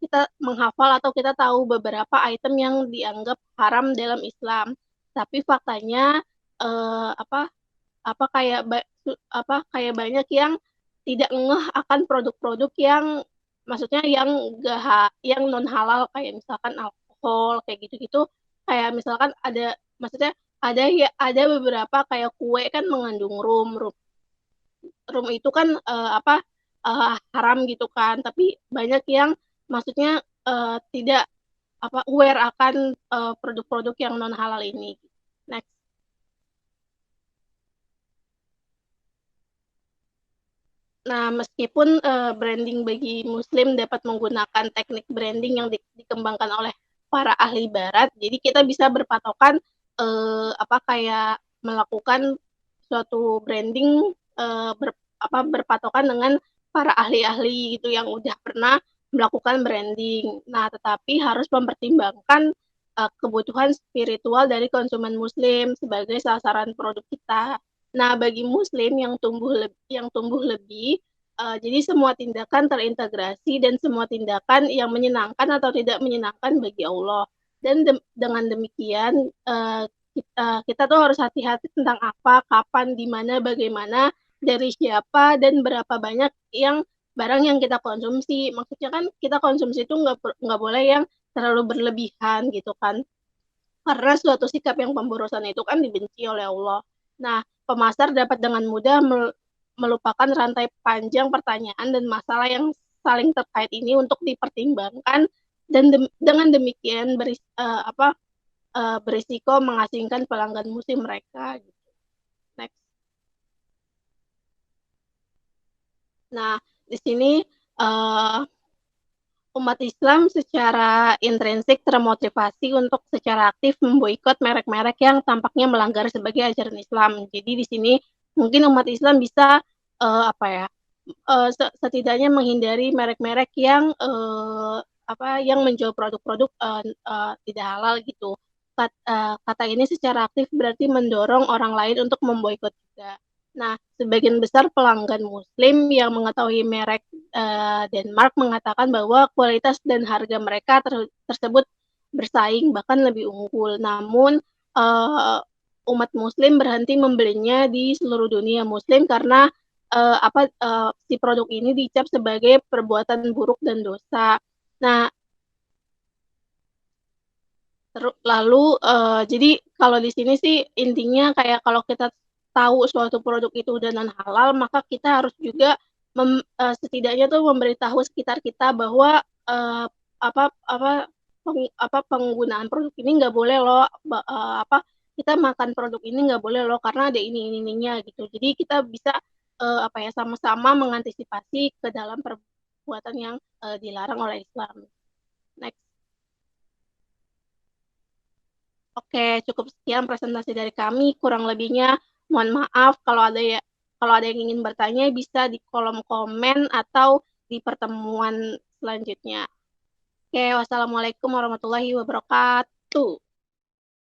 kita menghafal atau kita tahu beberapa item yang dianggap haram dalam Islam. Tapi faktanya kayak banyak yang tidak ngeh akan produk-produk yang maksudnya yang yang non halal kayak misalkan alkohol kayak gitu-gitu, kayak misalkan maksudnya ada beberapa kayak kue kan mengandung rum itu kan haram gitu kan, tapi banyak yang maksudnya tidak aware akan produk-produk yang non halal ini. Next. Nah, meskipun branding bagi Muslim dapat menggunakan teknik branding yang dikembangkan oleh para ahli Barat, jadi kita bisa berpatokan kayak melakukan suatu branding berpatokan dengan para ahli-ahli gitu yang udah pernah melakukan branding. Nah, tetapi harus mempertimbangkan kebutuhan spiritual dari konsumen Muslim sebagai sasaran produk kita. Nah, bagi Muslim yang tumbuh lebih, jadi semua tindakan terintegrasi dan semua tindakan yang menyenangkan atau tidak menyenangkan bagi Allah. Dan dengan demikian kita tuh harus hati-hati tentang apa, kapan, di mana, bagaimana, dari siapa, dan berapa banyak yang barang yang kita konsumsi. Maksudnya kan kita konsumsi itu nggak boleh yang terlalu berlebihan gitu kan. Karena suatu sikap yang pemborosan itu kan dibenci oleh Allah. Nah, pemasar dapat dengan mudah melupakan rantai panjang pertanyaan dan masalah yang saling terkait ini untuk dipertimbangkan dan dengan demikian berisiko mengasingkan pelanggan musim mereka. Gitu. Next. Nah, di sini umat Islam secara intrinsik termotivasi untuk secara aktif memboikot merek-merek yang tampaknya melanggar sebagai ajaran Islam. Jadi di sini mungkin umat Islam bisa setidaknya menghindari merek-merek yang menjual produk-produk tidak halal gitu. Kata ini secara aktif berarti mendorong orang lain untuk memboikot juga. Nah, sebagian besar pelanggan Muslim yang mengetahui merek Denmark mengatakan bahwa kualitas dan harga mereka tersebut bersaing bahkan lebih unggul. Namun umat Muslim berhenti membelinya di seluruh dunia Muslim karena si produk ini dicap sebagai perbuatan buruk dan dosa. Nah, lalu jadi kalau di sini sih intinya kayak kalau kita tahu suatu produk itu udah non halal, maka kita harus juga setidaknya tuh memberitahu sekitar kita bahwa apa apa penggunaan produk ini nggak boleh loh, kita makan produk ini nggak boleh loh karena ada ini ininya gitu. Jadi kita bisa sama-sama mengantisipasi ke dalam perbuatan yang dilarang oleh Islam. Next. Oke, cukup sekian presentasi dari kami. Kurang lebihnya mohon maaf kalau ada yang ingin bertanya bisa di kolom komen atau di pertemuan selanjutnya. Oke, wassalamualaikum warahmatullahi wabarakatuh.